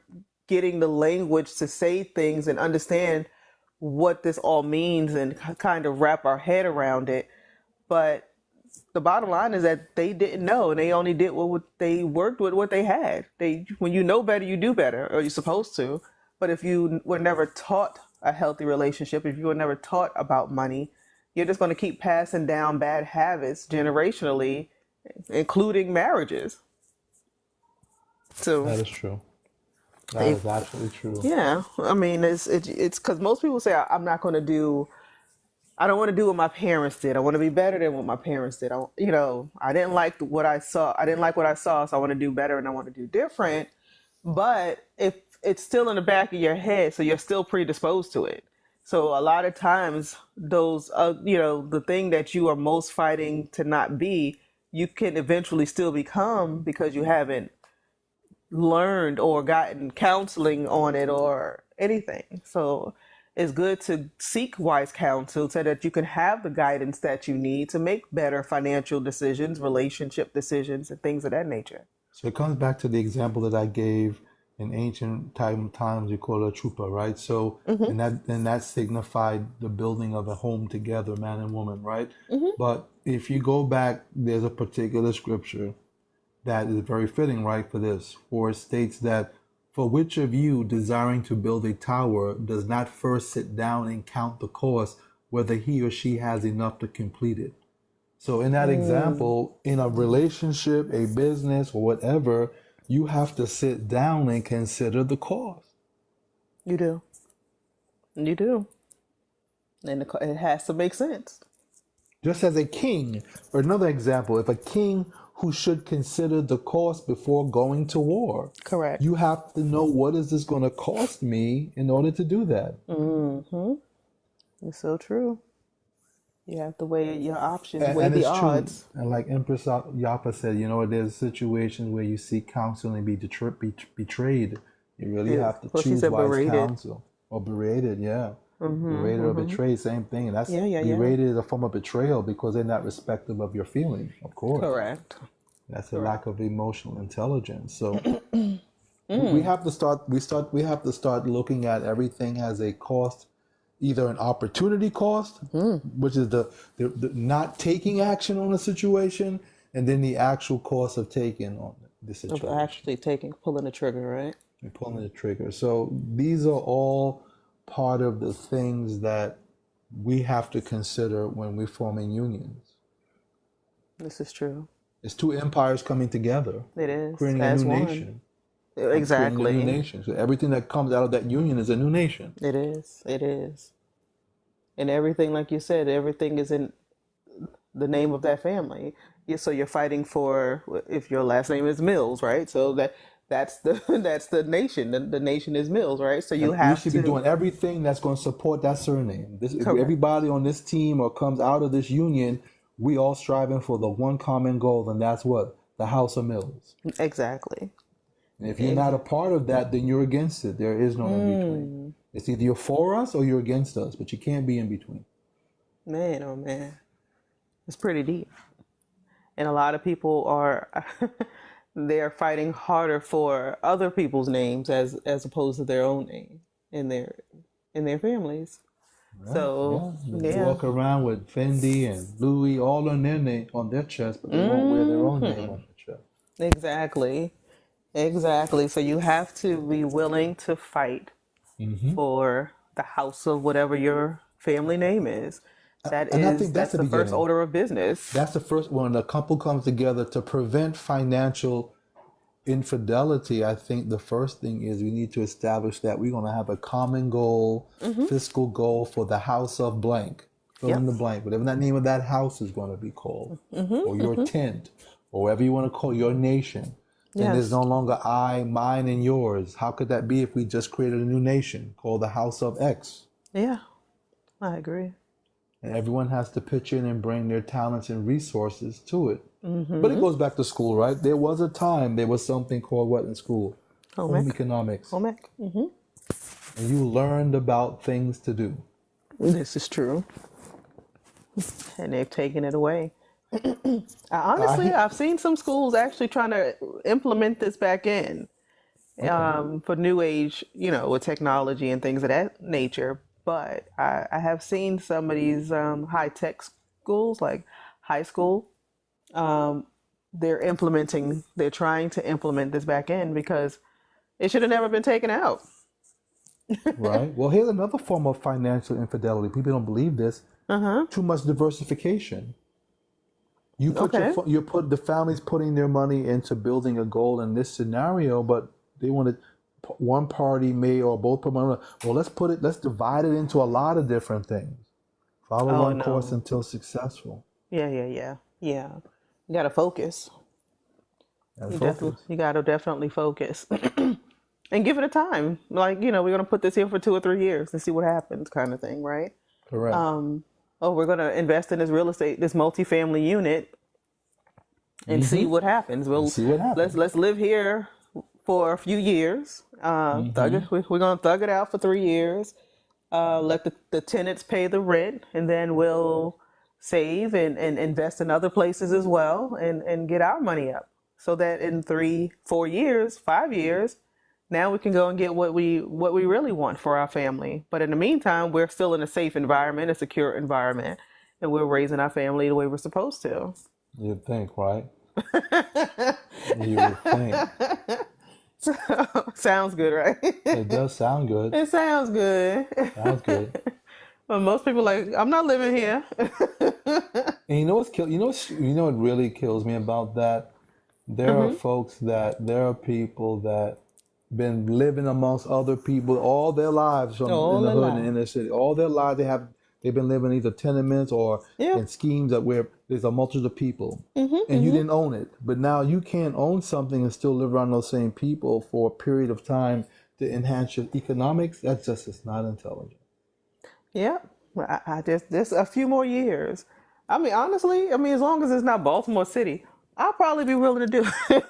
getting the language to say things and understand what this all means and kind of wrap our head around it. But the bottom line is that they didn't know, and they only did they worked with what they had. When you know better, you do better, or you're supposed to. But if you were never taught a healthy relationship, if you were never taught about money, you're just going to keep passing down bad habits generationally, including marriages. So That is true. That if is absolutely true. yeah, I mean it's because most people say I'm not going to do. I don't want to do what my parents did. I want to be better than what my parents did. I didn't like what I saw. I didn't like what I saw, so I want to do better and I want to do different. But if it's still in the back of your head, so you're still predisposed to it. So a lot of times, the thing that you are most fighting to not be, you can eventually still become, because you haven't learned or gotten counseling on it or anything. So it's good to seek wise counsel so that you can have the guidance that you need to make better financial decisions, relationship decisions, and things of that nature. So it comes back to the example that I gave in ancient times. You call it a chupa, right? So Hmm. and that signified the building of a home together, man and woman, right? Hmm. But if you go back, there's a particular scripture that is very fitting, right, for this. For it states that, for which of you desiring to build a tower does not first sit down and count the cost, whether he or she has enough to complete it? So in that Mm, example, in a relationship, a business, or whatever, you have to sit down and consider the cost. you do. You do. And it has to make sense. Just as a king, or another example, if a king who should consider the cost before going to war, Correct. you have to know, what is this going to cost me in order to do that? Hmm. It's so true. You have to weigh your options, weigh And the it's true. odds. And like Empress Yapa said, there's situations where you seek counsel and betrayed. You really Yeah. have to Well, she choose said wise berated. counsel. Or berated, yeah. Mm-hmm. Berated or Mm-hmm. betrayed, same thing. And that's Yeah, yeah, yeah. berated is a form of betrayal because they're not respectful of your feelings, of course. Correct. That's a Correct. lack of emotional intelligence. So we have to start looking at everything as a cost, either an opportunity cost, which is the not taking action on a situation, and then the actual cost of taking on the Of situation actually pulling the trigger, right? and pulling the trigger. So these are all part of the things that we have to consider when we're forming unions. This is true. It's two empires coming together, It is creating a as new one. nation. Creating a new Exactly. nation. So everything that comes out of that union is a new nation. It is. It is. And everything, like you said, everything is in the name of that family. So you're fighting for, if your last name is Mills, right? So that's the that's the nation. The nation is Mills, right? So you And we have should be to. doing everything that's going to support that surname. This, Correct. everybody on this team or comes out of this union, we all striving for the one common goal, and that's what? The House of Mills. Exactly. And if you're not a part of that, then you're against it. There is no in between. It's either you're for us or you're against us, but you can't be in between. Man, oh man, it's pretty deep. And a lot of people are they're fighting harder for other people's names as opposed to their own name in their families. Right? So Yeah. They yeah. walk around with Fendi and Louis all on their name on their chest, but they won't wear their own name on their chest. Exactly. Exactly. So you have to be willing to fight for the house of whatever your family name is. And I think that's That's the the first beginning. order of business. That's the first when a couple comes together to prevent financial infidelity. I think the first thing is we need to establish that we're going to have a common goal, fiscal goal for the house of blank. Fill in Yep. the blank, whatever that name of that house is going to be called, or your tent, or whatever you want to call your nation. Then there's Yes. no longer I, mine, and yours. How could that be if we just created a new nation called the House of X? Yeah. I agree. And everyone has to pitch in and bring their talents and resources to it. But it goes back to school, right? There was a time, there was something called what in school? Home Home ec. economics. Home ec. And you learned about things to do. This is true. And they've taken it away. Honestly, I, I've seen some schools actually trying to implement this back in okay. for new age, with technology and things of that nature. But I have seen some of these high tech schools, like high school, they're trying to implement this back in because it should have never been taken out. Right. Well, here's another form of financial infidelity. People don't believe this. Too much diversification. Okay. You put the families putting their money into building a goal in this scenario, but they want to. One party may or both put money. Well, let's divide it into a lot of different things. Follow Oh one course no. until successful. Yeah, yeah, yeah, yeah. You gotta focus. And focus. You gotta definitely focus and give it a time. Like we're gonna put this here for 2 or 3 years and see what happens, kind of thing, right? Correct. Oh, we're gonna invest in this real estate, this multifamily unit, and see what happens. See what happens. Let's live here for a few years. We're gonna thug it out for 3 years. Let the tenants pay the rent, and then we'll save and invest in other places as well, and get our money up, so that in 3, 4 years, 5 years, now we can go and get what we really want for our family. But in the meantime, we're still in a safe environment, a secure environment, and we're raising our family the way we're supposed to. You'd think, right? You would think. Sounds good, right? It does sound good. It sounds good. Sounds good. But most people are like, I'm not living here. And you know what really kills me about that? There are people that been living amongst other people all their lives All in the their hood and lives. in the city. All their lives they've been living either tenements or Yeah. in schemes that where there's a multitude of people. And you didn't own it. But now you can't own something and still live around those same people for a period of time to enhance your economics. That's just it's not intelligent. Yeah. I just a few more years. I mean, honestly, I mean, as long as it's not Baltimore City, I'll probably be willing to do it.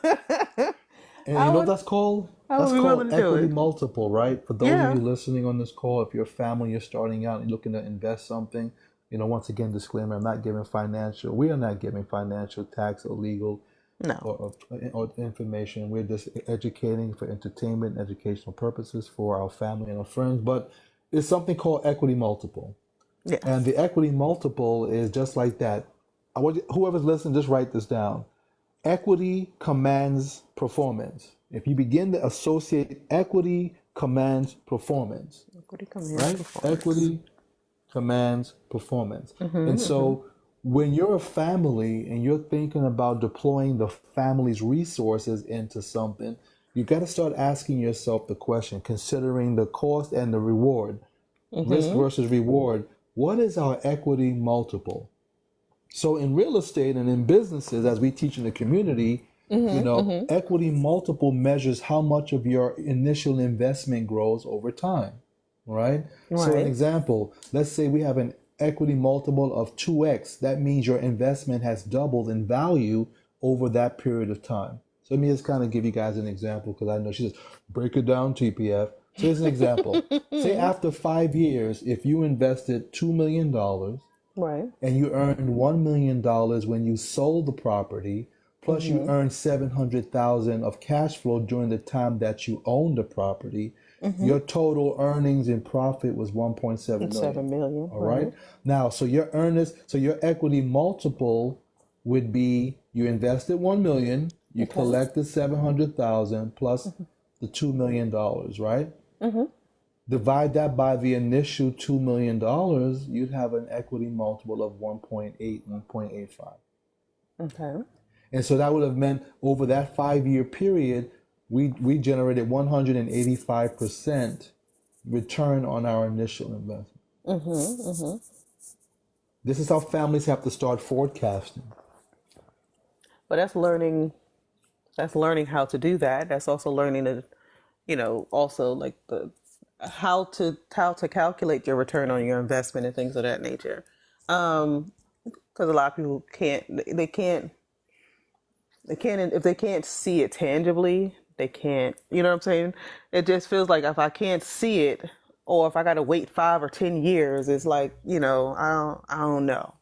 And I you know what would, that's called? I That's would be willing called to do equity it. multiple, right? For those of Yeah. you listening on this call, if you're a family, you're starting out and looking to invest something, once again, disclaimer, I'm not giving financial, we are not giving financial, tax, or legal No. or information. We're just educating for entertainment, educational purposes for our family and our friends. But it's something called equity multiple. And Yes. the equity multiple is just like that. Whoever's listening, just write this down. Equity commands performance. If you begin to associate equity commands performance, Equity commands right? performance. Equity commands performance. And Mm-hmm, mm-hmm. so when you're a family and you're thinking about deploying the family's resources into something, you got to start asking yourself the question, considering the cost and the reward, risk Mm-hmm. versus reward, what is our equity multiple? So in real estate and in businesses, as we teach in the community, Mm-hmm. Mm-hmm. equity multiple measures how much of your initial investment grows over time, right? So an Right. example, let's say we have an equity multiple of 2x. That means your investment has doubled in value over that period of time. So let me just kind of give you guys an example because I know she says, break it down, TPF. So here's an example. Say after 5 years, if you invested $2 million Right. and you earned $1 million when you sold the property, plus you Mm-hmm. earned 700,000 of cash flow during the time that you owned the property, Mm-hmm. your total earnings and profit was 1.7 million. 7 million. All right. Right. Now, so your equity multiple would be you invested 1 million, you Okay. collected 700,000 plus the $2 million, right? Mm-hmm. Divide that by the initial $2 million, you'd have an equity multiple of 1.8, 1.85. Okay. And so that would have meant over that 5 year period, we generated 185% return on our initial investment. Mm-hmm. Mm-hmm. This is how families have to start forecasting. But that's learning. That's learning how to do that. That's also learning to, also like the how to calculate your return on your investment and things of that nature. Because a lot of people can't if they can't see it tangibly, they can't. You know what I'm saying? It just feels like if I can't see it, or if I got to wait 5 or 10 years, it's like I don't know.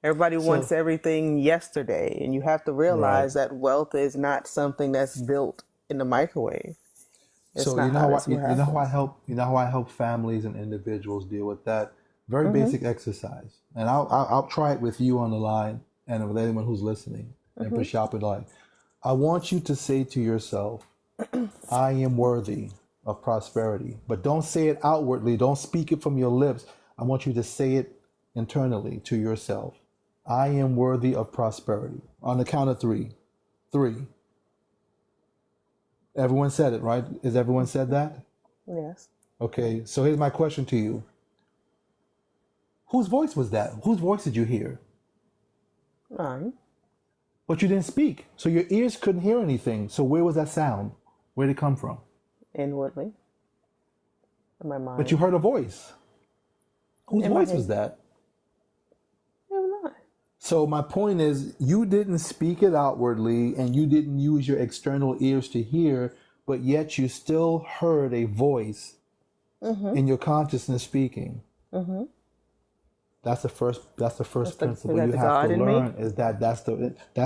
Everybody wants So, everything yesterday, and you have to right. realize that wealth is not something that's built in the microwave. It's So not how this what you know how I happens. help families and individuals deal with that very Mhm. basic exercise, and I'll try it with you on the line and with anyone who's listening and for Mhm. Shop Line. I want you to say to yourself, I am worthy of prosperity. But don't say it outwardly. Don't speak it from your lips. I want you to say it internally to yourself. I am worthy of prosperity. On the count of three. Three. Everyone said it, right? Is everyone said that? Yes. Okay, so here's my question to you. Whose voice was that? Whose voice did you hear? All right. But you didn't speak. So your ears couldn't hear anything. So where was that sound? Where did it come from? Inwardly, in my But you mind, heard a voice. Whose in my voice was head. that? I'm not. So my point is, you didn't speak it outwardly and you didn't use your external ears to hear, but yet you still heard a voice Mhm. in your consciousness speaking. Mhm. That's the first Is principle that you the have to God in me? learn is that that's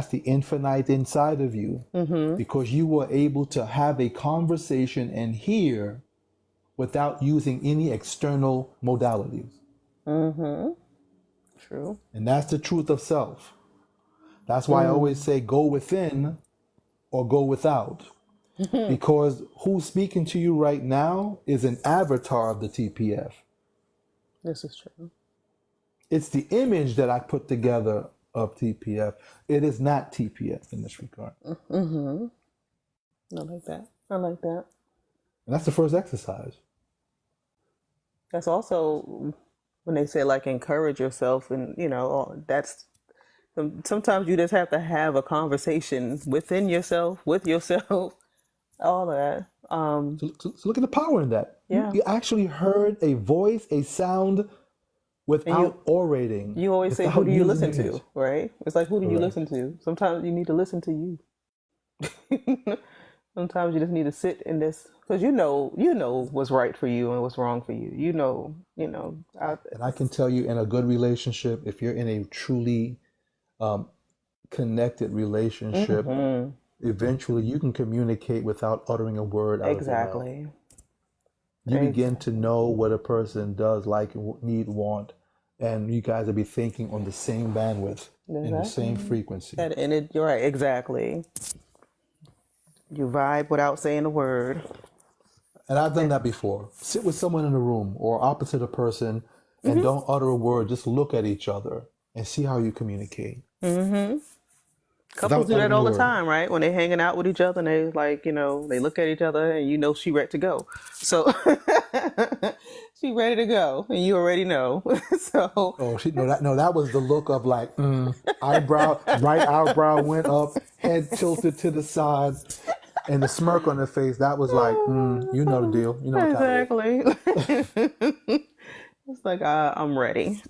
the infinite inside of you Mhm. because you were able to have a conversation and hear without using any external modalities. Mhm. True. And that's the truth of self. That's why I always Mm. say go within or go without. Because who's speaking to you right now is an avatar of the TPF. This is true. It's the image that I put together of TPF. It is not TPF in this regard. Mhm. I like that. I like that. And that's the first exercise. That's also when they say like encourage yourself, and that's sometimes you just have to have a conversation within yourself, with yourself, all that. So look at the power in that. You, Yeah. you actually heard a voice, a sound And without orating, you always say, who without do you using listen your hands. to, right? It's like, who do you Correct. listen to? Sometimes you need to listen to you. Sometimes you just need to sit in this because you know what's right for you and what's wrong for you. You know. And I can tell you, in a good relationship, if you're in a truly um, connected relationship, Hmm. eventually you can communicate without uttering a word out of your mouth. Exactly. You begin to Exactly. know what a person does, like, need, want, and you guys will be thinking on the same bandwidth and the same Exactly. frequency. And you're right. Exactly. You vibe without saying a word. And I've done And that before. Sit with someone in a room or opposite a person and hmm don't utter a word. Just look at each other and see how you communicate hmm couples without do that uttering a all the word. time, right? When they're hanging out with each other and they like, they look at each other and she ready to go. So she ready to go and you already know. So Oh, she no, that was the look of like, eyebrow, right eyebrow went up, head tilted to the side, and the smirk on her face. That was like, you know the deal. You know what time it is. exactly. It's like I'm ready.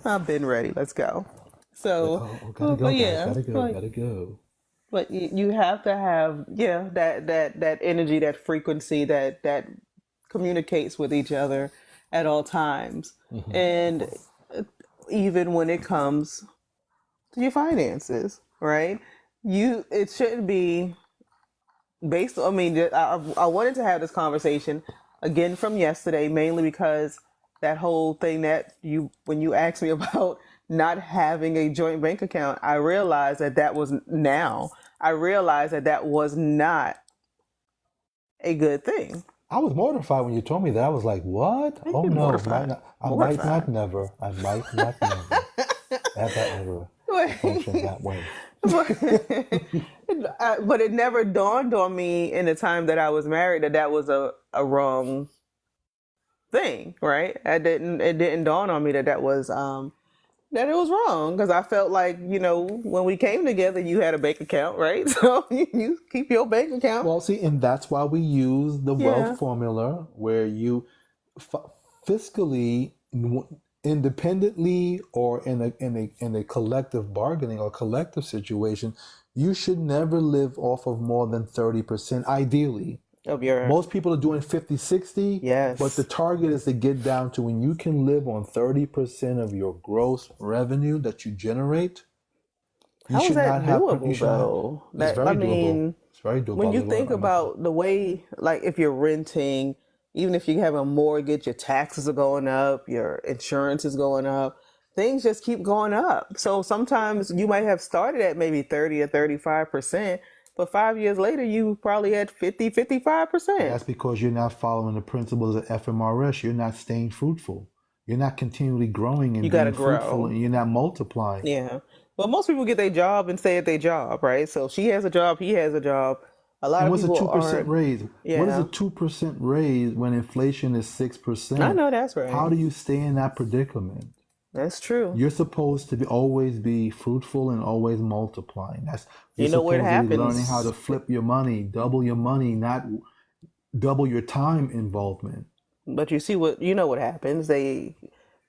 I've been ready. Let's go. Like, So, oh, gotta but go, guys. yeah, Gotta go. like, Gotta go. but you have to have that energy, that frequency, that communicates with each other at all times, and even when it comes to your finances, right? It shouldn't be based. I mean, I wanted to have this conversation again from yesterday, mainly because that whole thing that when you asked me about not having a joint bank account, I realized that that was not a good thing. I was mortified when you told me that. I was like, what? I Oh get no, mortified, I might not mortified. never. I might not never ever function that way. but but it never dawned on me in the time that I was married that that was a wrong thing, right? It didn't dawn on me that that it was wrong because I felt like, when we came together, you had a bank account, right? So you keep your bank account. Well, see, and that's why we use the wealth Yeah. formula where you f- fiscally, independently, or in a collective bargaining or collective situation, you should never live off of more than 30%, ideally. Of your, Most people are doing 50-60, but the yes. target is to get down to when you can live on 30% of your gross revenue that you generate. You How is should that not have, you doable should have, though? it's That I very doable. mean, It's very doable. when I'll you live think on my phone. about the way, like if you're renting, even if you have a mortgage, your taxes are going up, your insurance is going up, things just keep going up. So sometimes you might have started at maybe 30 or 35%, but 5 years later, you probably had 50, And 55%. that's because you're not following the principles of FMRS. You're not staying fruitful. You're not continually growing You and got to being fruitful, grow. and you're not multiplying. Yeah. Well, most people get their job and stay at their job, right? So she has a job, he has a job. A lot And of what's a people 2% aren't. raise? What is a Yeah. 2% raise when inflation is I 6%? know that's How right. do you stay in that predicament? That's true. You're supposed to always be fruitful and always multiplying. You're You know what supposed to be learning how happens? to flip your money, not double your time involvement. But you know what happens? They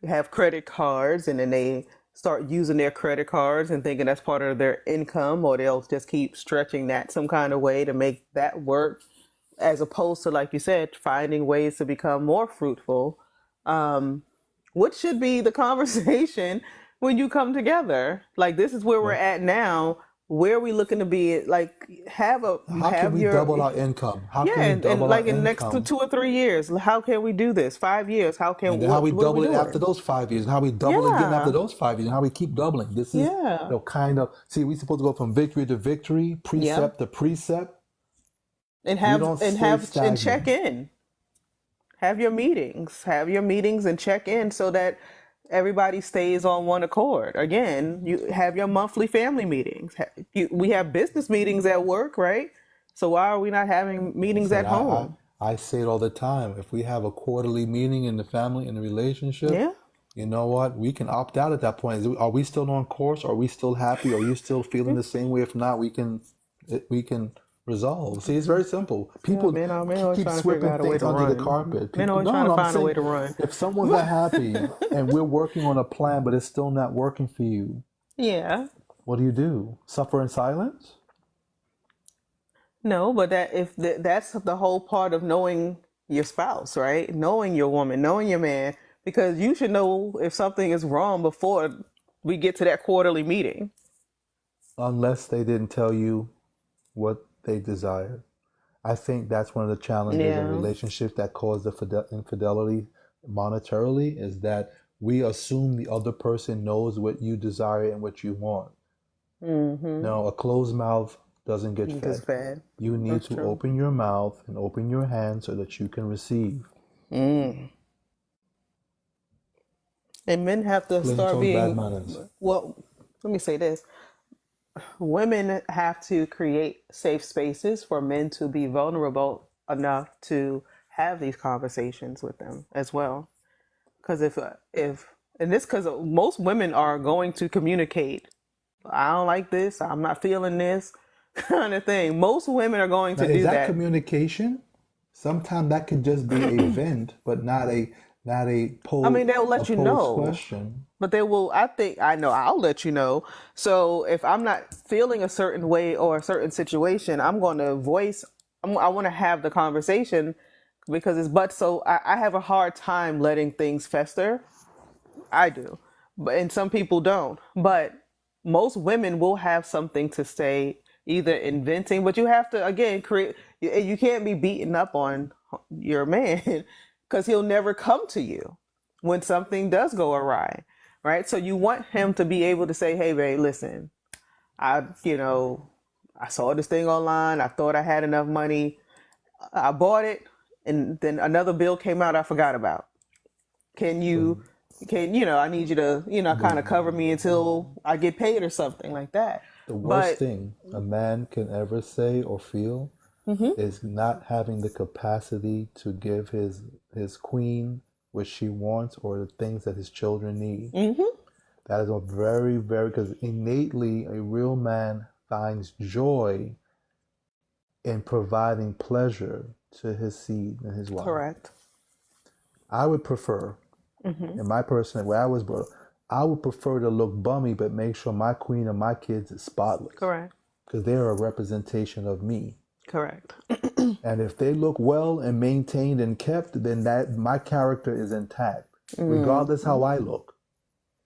have credit cards and then they start using their credit cards and thinking that's part of their income, or they'll just keep stretching that some kind of way to make that work, as opposed to, like you said, finding ways to become more fruitful. Um, what should be the conversation when you come together? Like, this is where we're Well, at now. Where are we looking to be? Like, how can have we your double our income? How yeah, can we and double like our in the next income? 2 or 3 years, how can we do this? 5 years, how And can then how we what are we double it after doing? those 5 years, and how we double again after Yeah, those 5 years, and how we keep doubling. This is yeah, kind of, see, we're supposed to go from victory to victory, yeah, precept to precept. and We have don't and stay have and check stagnant. in. Have your meetings and check in so that everybody stays on one accord. Again, you have your monthly family meetings. We have business meetings at work, right? So why are we not having meetings Listen, at home? I say it all the time. If we have a quarterly meeting in the family, in the relationship, Yeah, you know what? We can opt out at that point. Are we still on course? Are we still happy? Are you still feeling the same way? If not, we can resolve. See, it's very simple. Yeah, People men always keep trying to figure sweeping out a way things to under the run. carpet. Men People, always trying no, to no, I'm find a way saying to run. if someone's not happy and we're working on a plan, but it's still not working for you, Yeah. what do? Suffer in silence? No, but that's the whole part of knowing your spouse, right? Knowing your woman, knowing your man, because you should know if something is wrong before we get to that quarterly meeting. Unless they didn't tell you what they desire. I think that's one of the challenges in Yeah. relationships that cause the infidelity monetarily is that we assume the other person knows what you desire and what you want. Mm-hmm. Now, a closed mouth doesn't get Just fed. bad. You need That's to true. open your mouth and open your hand so that you can receive. Mm. And men have to Clean start tongue, bad being, manners. well, let me say this. Women have to create safe spaces for men to be vulnerable enough to have these conversations with them as well. Because and this because most women are going to communicate. I don't like this. I'm not feeling this kind of thing. Most women are going Now, to is do that that. communication? Sometimes that could just be a vent, but not a I mean, they'll a let you posed know, question. but they will. I think I know. I'll let you know. So if I'm not feeling a certain way or a certain situation, I'm going to voice. I want to have the conversation because it's. But so I have a hard time letting things fester. I do, but and some people don't. But most women will have something to say, either inventing. But you have to again create. You can't be beating up on your man because he'll never come to you when something does go awry, right? So you want him to be able to say, "Hey, babe, listen, I, I saw this thing online. I thought I had enough money. I bought it, and then another bill came out I forgot about. Can The, you I need you to, the, kind of cover me until I get paid or something like that." the worst But thing a man can ever say or feel is not having the capacity to give his queen what she wants or the things that his children need. That is a very, very, because innately a real man finds joy in providing pleasure to his seed and his wife. correct. I would prefer, in my personal way I was brought up, I would prefer to look bummy but make sure my queen and my kids is spotless Correct. because they're a representation of me. Correct. And if they look well and maintained and kept, then that my character is intact, regardless how I look.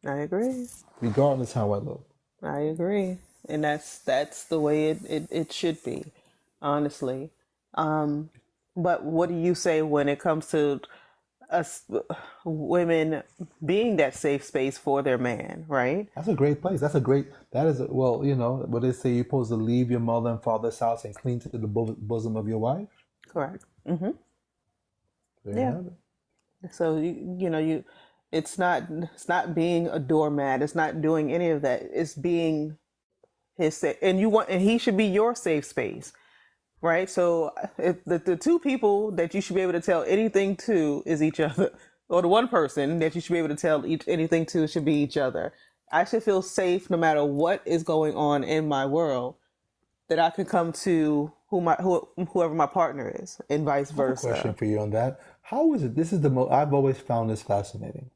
I agree. Regardless how I look. I agree. And that's the way it should be, honestly. But what do you say when it comes to us women being that safe space for their man, right? That's a great place. That is, well, what they say, you're supposed to leave your mother and father's house and cling to the bosom of your wife. Correct. There you Yeah. have it. So it's not being a doormat. It's not doing any of that. It's being and he should be your safe space, right? So if the two people that you should be able to tell anything to is each other, or the one person that you should be able to tell anything to should be each other. I should feel safe no matter what is going on in my world, that I can come to whoever my partner is, and vice I have a question versa. for you on that. How is it? This is the most, I've always found this fascinating.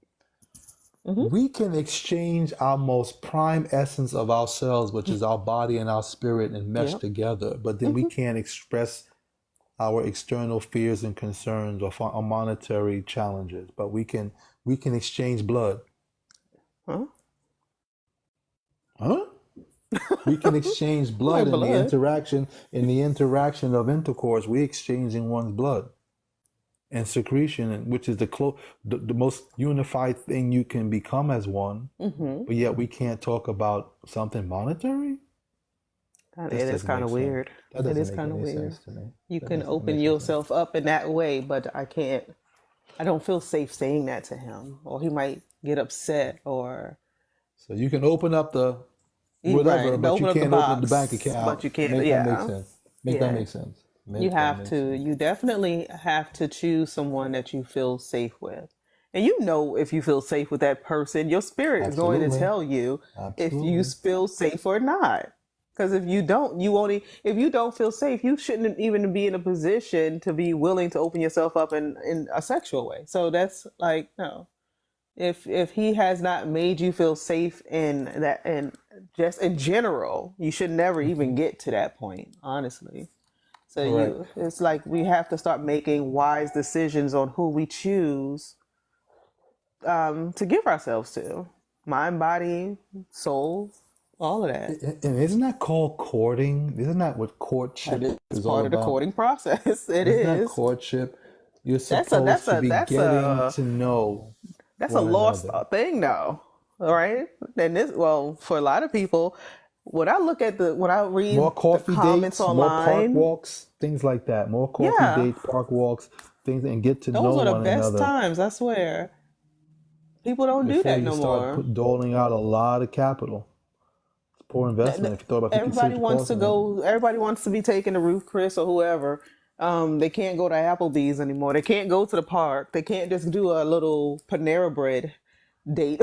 We can exchange our most prime essence of ourselves, which is our body and our spirit, and mesh Yep. together, but then we can't express our external fears and concerns or our monetary challenges. But we can exchange blood. Huh? Huh? We can exchange My blood blood. in the interaction of intercourse. We exchanging one's blood and secretion, which is the most unified thing you can become as one. But yet we can't talk about something monetary. It This is doesn't kind make of sense. weird. That It doesn't is make kind of any weird. sense to me. You That can doesn't open make any sense. yourself up in that way, but I can't. I don't feel safe saying that to him, or he might get upset, or So you can open up the whatever, right. but you Open up the can't open up the bank box, account. but you can't. Make that make Yeah, sense. Make that yeah. make sense. You Make that have make to. sense. You definitely have to choose someone that you feel safe with, and if you feel safe with that person, your spirit is going to Absolutely. tell you if you Absolutely. feel safe or not. Because if you don't, if you don't feel safe, you shouldn't even be in a position to be willing to open yourself up in a sexual way. So that's like, no. If he has not made you feel safe in that, and just in general, you should never even get to that point, honestly. So Right. it's like we have to start making wise decisions on who we choose to give ourselves to. Mind, body, soul, all of that. And isn't that called courting? Isn't that what That courtship is is all part of the about? courting process. It Isn't that is. courtship? You're That's a supposed to be getting to know that's a one lost another. thing now. All right. And this, well, for a lot of people, when I read More the coffee comments dates, more park online, walks, things like that. More coffee yeah, dates, park walks, things, and get to know those are the one best another times, I swear. People don't do before that you no start more. doling out a lot of capital. It's poor investment if you thought about 50 Everybody cents wants cost to on it. go, everybody wants to be taken to Ruth Chris or whoever. They can't go to Applebee's anymore. They can't go to the park. They can't just do a little Panera Bread date.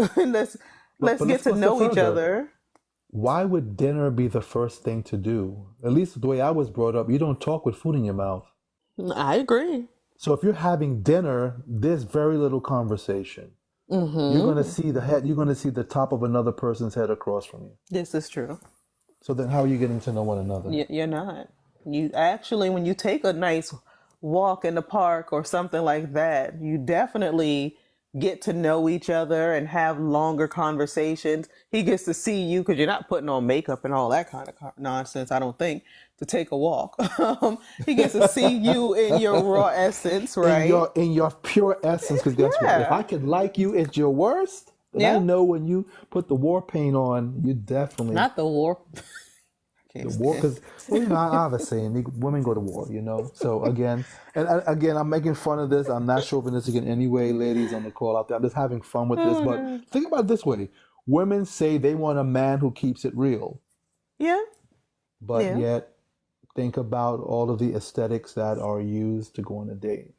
But Let's but get let's to go a step know each further. other. Why would dinner be the first thing to do? At least the way I was brought up, you don't talk with food in your mouth. I agree. So if you're having dinner, there's very little conversation. You're going to Hmm. see the head, you're going to see the top of another person's head across from you. This is true. So then how are you getting to know one another? You're not. You actually, when you take a nice walk in the park or something like that, you definitely get to know each other and have longer conversations. He gets to see you because you're not putting on makeup and all that kind of nonsense, I don't think, to take a walk. He gets to see you in your raw essence, right? In your pure essence, because guess what? If I Yeah. can like you at your worst, then I Yeah. know when you put the war paint on, you definitely Not the war. I the can't war, stand. because well, I have a saying, women go to war, you know. So again, again, I'm making fun of this. I'm not chauvinistic in any way, ladies on the call out there. I'm just having fun with this. Oh, But no. think about it this way: women say they want a man who keeps it real, Yeah. but Yeah. yet think about all of the aesthetics that are used to go on a date.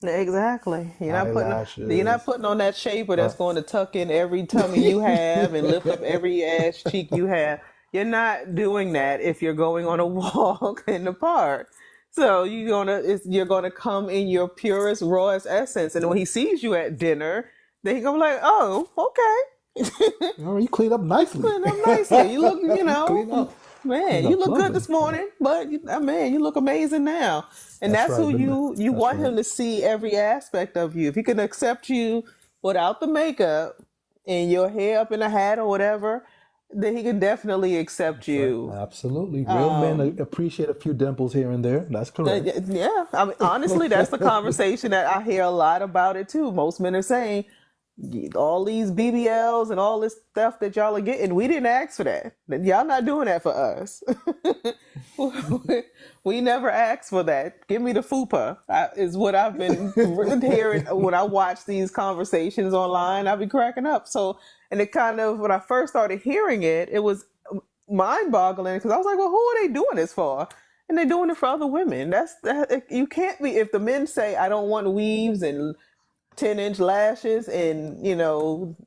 Exactly. You're not Eyelashes. putting on that shaper Uh, that's going to tuck in every tummy you have and lift up every ass cheek you have. You're not doing that if you're going on a walk in the park. So you're gonna come in your purest, rawest essence. And when he sees you at dinner, then he gonna be like, oh, okay. all right, you clean up nicely. Clean up nicely. You look, You clean man, you up look good lovely. this morning, but man, you look amazing now. And That's that's right. who you That's want right. him to see every aspect of you. If he can accept you without the makeup and your hair up in a hat or whatever, then he can definitely accept That's right. you. Absolutely. Real men Um, appreciate a few dimples here and there. That's correct. yeah, I mean, honestly, that's the conversation that I hear a lot about it too. Most men are saying, all these BBLs and all this stuff that y'all are getting, we didn't ask for that. Y'all not doing that for us. We never asked for that. Give me the fupa, is what I've been hearing when I watch these conversations online. I've been cracking up. So, and it kind of, when I first started hearing it, it was mind boggling because I was like, well, who are they doing this for? And they're doing it for other women. You can't be, if the men say, I don't want weaves and 10-inch lashes and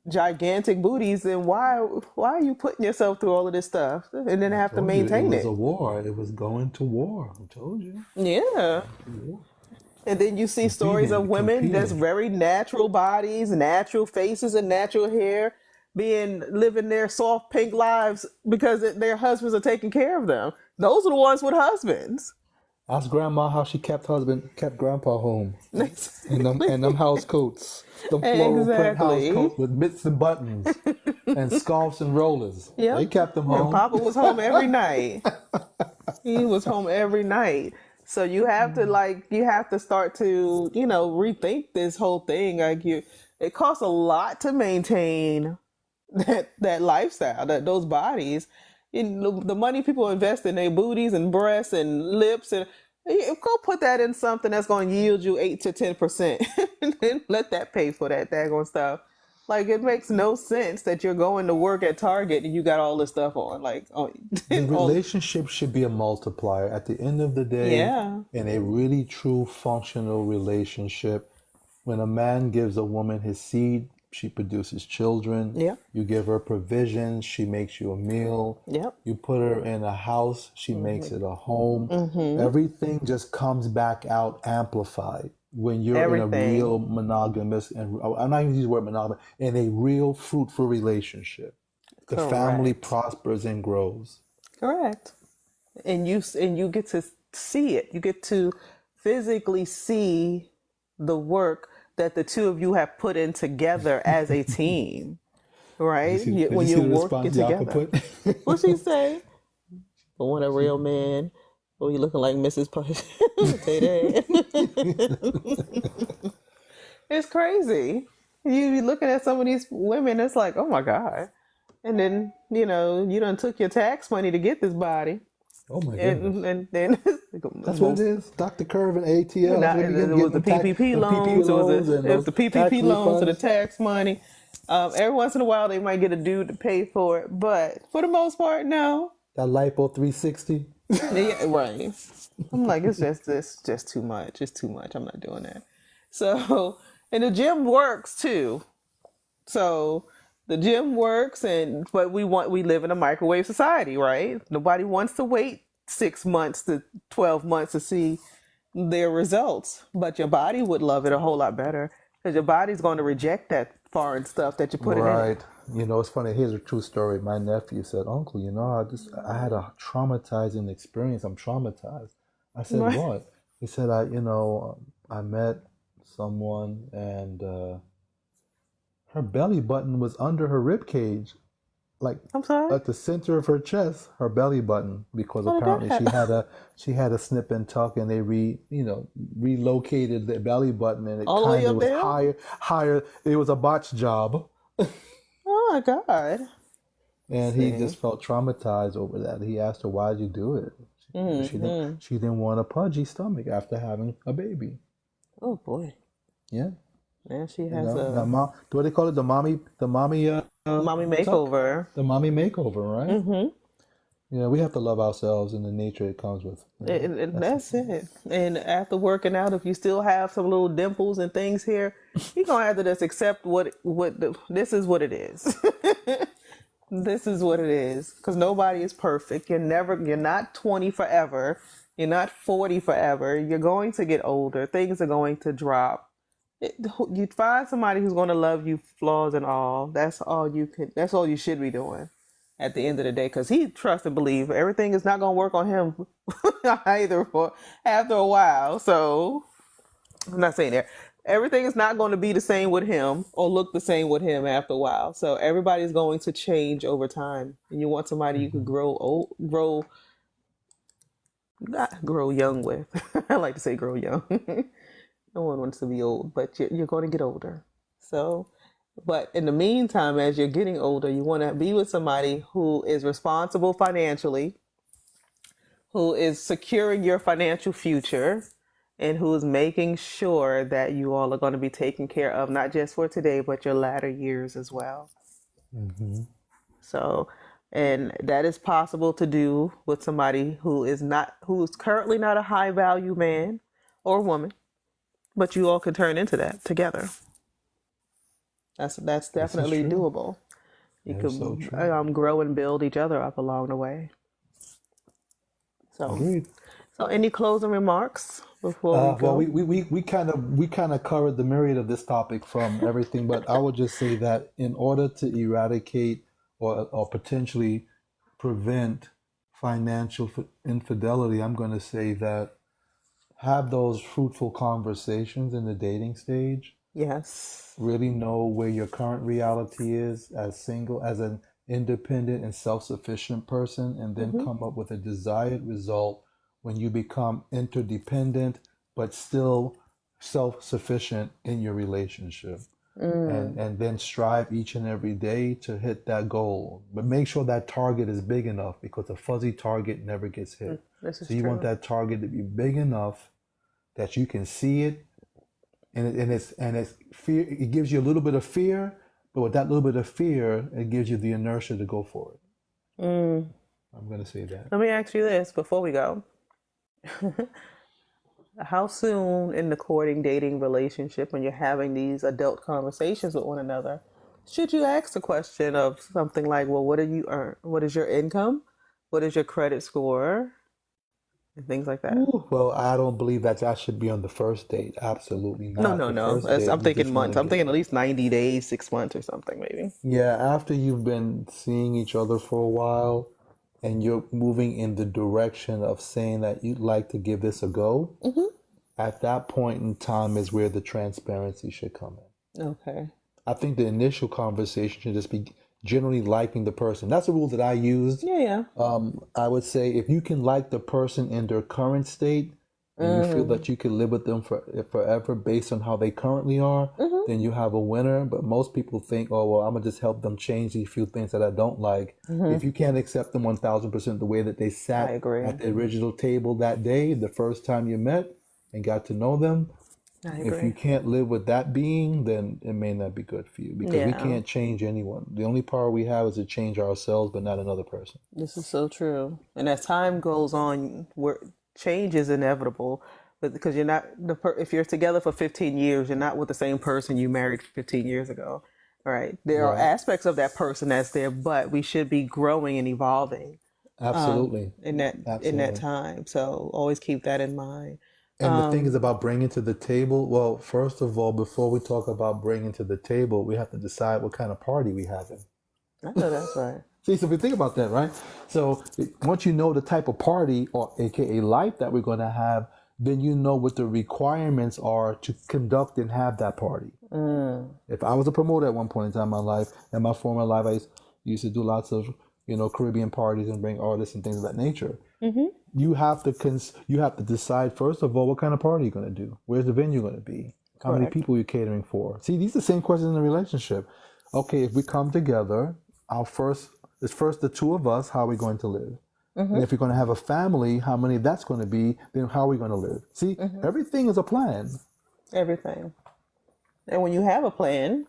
gigantic booties, then why are you putting yourself through all of this stuff and then I have to told you it maintain was a it? war. It was going to war. I told you. Yeah. War. And then you see stories of Competing, women that's competing. very natural bodies, natural faces, and natural hair being living their soft pink lives because their husbands are taking care of them. Those are the ones with husbands. Ask grandma how she kept grandpa home. And them Exactly. house coats. Them floral print house Exactly. coats with mitts and buttons and scarves and rollers. They Yep. kept them And home. Papa was home every night. He was home every night. So you have to start to, rethink this whole thing. It costs a lot to maintain that lifestyle, those bodies. The money people invest in their booties and breasts and lips, and go put that in something that's going to yield you 8 to 10%, and let that pay for that daggone stuff. Like, it makes no sense that you're going to work at Target and you got all this stuff on. Like, oh, The oh, relationship should be a multiplier. At the end of the day, yeah, in a really true functional relationship, when a man gives a woman his seed, she produces children. Yep. You give her provisions, she makes you a meal. Yep. You put her in a house, she makes it a home. Mm-hmm. Everything just comes back out amplified when you're in a Everything. real monogamous, and I'm not even using the word monogamous, in a real fruitful relationship. The family Correct. prospers and grows. Correct. And you get to see it. You get to physically see the work that the two of you have put in together as a team, right? Did you When see you're the working response Yaka together. put? What she say? But when a real man, oh, you looking like Mrs. Push. Say that. It's crazy. You be looking at some of these women, it's like, oh my God. And then, you done took your tax money to get this body. Oh my goodness. And then That's what it most is. Dr. Curve and ATL. That's not, what you it was get the them tax, PPP them PPP loans. loans and It was those the tax PPP loans or the refunds. tax money. Every once in a while, they might get a dude to pay for it, but for the most part, no. That lipo 360. Yeah, right. I'm like, it's just too much. It's too much. I'm not doing that. So, and the gym works too. So the gym works, but we live in a microwave society, right? Nobody wants to wait 6 months to 12 months to see their results, but your body would love it a whole lot better because your body's going to reject that foreign stuff that you're putting in it. Right. It's funny. Here's a true story. My nephew said, "Uncle, I had a traumatizing experience. I'm traumatized." I said, Right. "What?" He said, I met someone and her belly button was under her rib cage, like I'm sorry. at the center of her chest, her belly button, because How did that apparently happen? she had a snip and tuck, and they relocated the belly button, and it All the way kind of up was there? higher. It was a botch job, Oh my God. and he See. just felt traumatized over that. He asked her, "Why'd you do it?" Mm-hmm. She didn't want a pudgy stomach after having a baby. Oh boy. Yeah, Man, she has a mom. What do they call it? The mommy mommy tuck, makeover. the mommy makeover, right? Mm-hmm. We have to love ourselves and the nature it comes with. And That's the that's thing. it. And after working out, if you still have some little dimples and things here, you're gonna have to just accept this is what it is. This is what it is. Because nobody is perfect. You're not 20 forever. You're not 40 forever. You're going to get older. Things are going to drop. You find somebody who's going to love you, flaws and all. That's all you should be doing at the end of the day. Because he trusts and believes everything is not going to work on him either for after a while. So I'm not saying that. Everything is not going to be the same with him or look the same with him after a while. So everybody's going to change over time. And you want somebody you could Hmm. not grow young with. I like to say grow young. No one wants to be old, but you're going to get older. So, but in the meantime, as you're getting older, you want to be with somebody who is responsible financially, who is securing your financial future, and who is making sure that you all are going to be taken care of, not just for today, but your latter years as well. Hmm. So, and that is possible to do with somebody who's currently not a high value man or woman, but you all can turn into that together. That's This is definitely true. doable. You That is so can true. grow and build each other up along the way. So, Agreed. any closing remarks before we Well, go? we kind of covered the myriad of this topic from everything, but I would just say that in order to eradicate or potentially prevent financial infidelity, I'm going to say that have those fruitful conversations in the dating stage. Yes. Really know where your current reality is as single, as an independent and self-sufficient person, and then Mm-hmm. come up with a desired result when you become interdependent but still self-sufficient in your relationship. Mm, And then strive each and every day to hit that goal. But make sure that target is big enough because a fuzzy target never gets hit. this is So you want true. that target to be big enough that you can see it, and it's fear. It gives you a little bit of fear, but with that little bit of fear, it gives you the inertia to go for it. Mm. I'm gonna say that. Let me ask you this before we go. how soon in the courting, dating relationship, when you're having these adult conversations with one another, should you ask the question of something like, well, what do you earn? What is your income? What is your credit score? And things like that. Ooh, well, I don't believe that should be on the first date. Absolutely No, not. no, The no. first date, I'm you thinking just want to months. I'm get, thinking at least 90 days, 6 months or something, maybe. yeah, after you've been seeing each other for a while and you're moving in the direction of saying that you'd like to give this a go, at that point in time is where the transparency should come in. Okay. I think the initial conversation should just be generally liking the person. That's a rule that I used. Yeah, yeah. I would say if you can like the person in their current state and you feel Mm, that you can live with them forever based on how they currently are, then you have a winner. But most people think, oh, well, I'm going to just help them change these few things that I don't like. If you can't accept them 1000% the way that they I sat agree. at the original table that day, the first time you met and got to know them, I if you agree. can't live with that being, then it may not be good for you because we Yeah, can't change anyone. The only power we have is to change ourselves, but not another person. this is so true. And as time goes on, where change is inevitable, but because you're not if you're together for 15 years, you're not with the same person you married 15 years ago. Right? There are Right. aspects of that person that's there, but we should be growing and evolving Absolutely. in that Absolutely. time. So always keep that in mind. And the thing is about bringing to the table, well, first of all, before we talk about bringing to the table, we have to decide what kind of party we having. I know that's right. See, so we think about that, right? So once you know the type of party or AKA life that we're going to have, then you know what the requirements are to conduct and have that party. If I was a promoter at one point in time in my life, in my former life, used to do lots of, Caribbean parties and bring artists and things of that nature. You have to decide first of all what kind of party you're going to do. Where's the venue going to be? How many Correct. people you're catering for? See, these are the same questions in a relationship. Okay, if we come together, it's first the two of us. How are we going to live? And if you're going to have a family, how many that's going to be? Then how are we going to live? See, everything is a plan. Everything. And when you have a plan,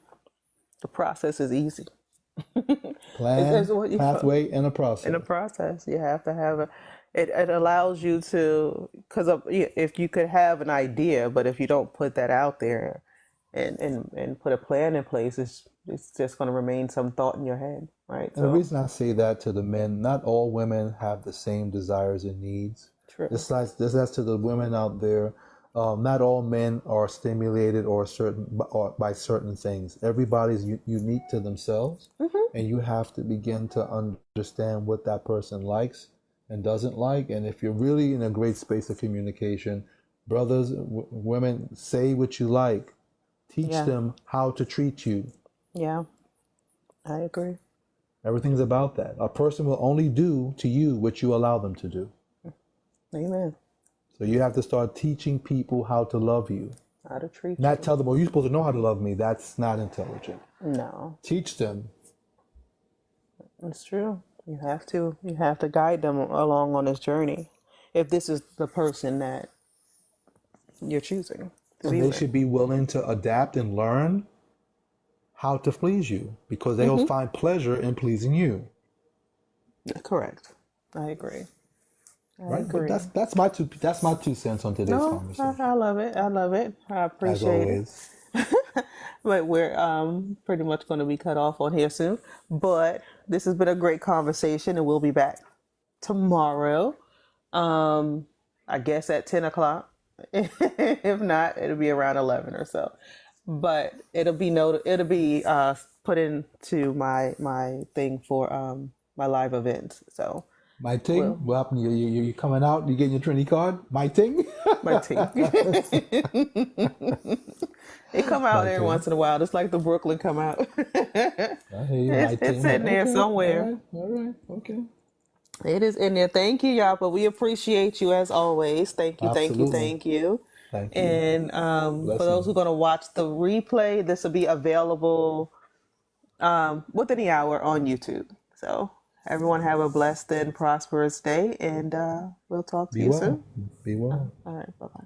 the process is easy. It's Plan, what you pathway, and a in a process. process. You have to have it allows you to, because if you could have an idea, but if you don't put that out there and put a plan in place, it's just going to remain some thought in your head, right? And the So reason I say that to the men, not all women have the same desires and needs. true. That's to the women out there. Not all men are stimulated or by certain things. Everybody's unique to themselves, and you have to begin to understand what that person likes and doesn't like. And if you're really in a great space of communication, brothers, women, say what you like. Teach Yeah, them how to treat you. yeah, I agree. Everything's about that. A person will only do to you what you allow them to do. Amen. So you have to start teaching people how to love you. How to treat Not you? tell them, oh, you're supposed to know how to love me. That's not intelligent. No, Teach them. it's true. You have to guide them along on this journey. If this is the person that you're choosing to And be they with. should be willing to adapt and learn how to please you because they'll find pleasure in pleasing you. Correct. I agree. I Right? But agree. that's my two cents on today's No, I conversation. love it. I love it. I As appreciate it. always. But we're pretty much going to be cut off on here soon. But this has been a great conversation, and we'll be back tomorrow. I guess at 10 o'clock. If not, it'll be around 11 or so. But it'll be put into my thing for my live events. So My ting, we'll what happened? You coming out? You getting your Trinity card? My ting? my team. It come out My every ting. once in a while, just like the Brooklyn come out. I hear you, it's my it's ting. in there Okay, all somewhere. right, all right, okay. It is in there. Thank you, y'all. But we appreciate you as always. Thank you, thank you, Absolutely. thank you. Thank you. And for those who are Blessings. going to watch the replay, this will be available within the hour on YouTube. So everyone have a blessed and prosperous day, and we'll talk to Be you soon. well. Be well. All right, bye bye.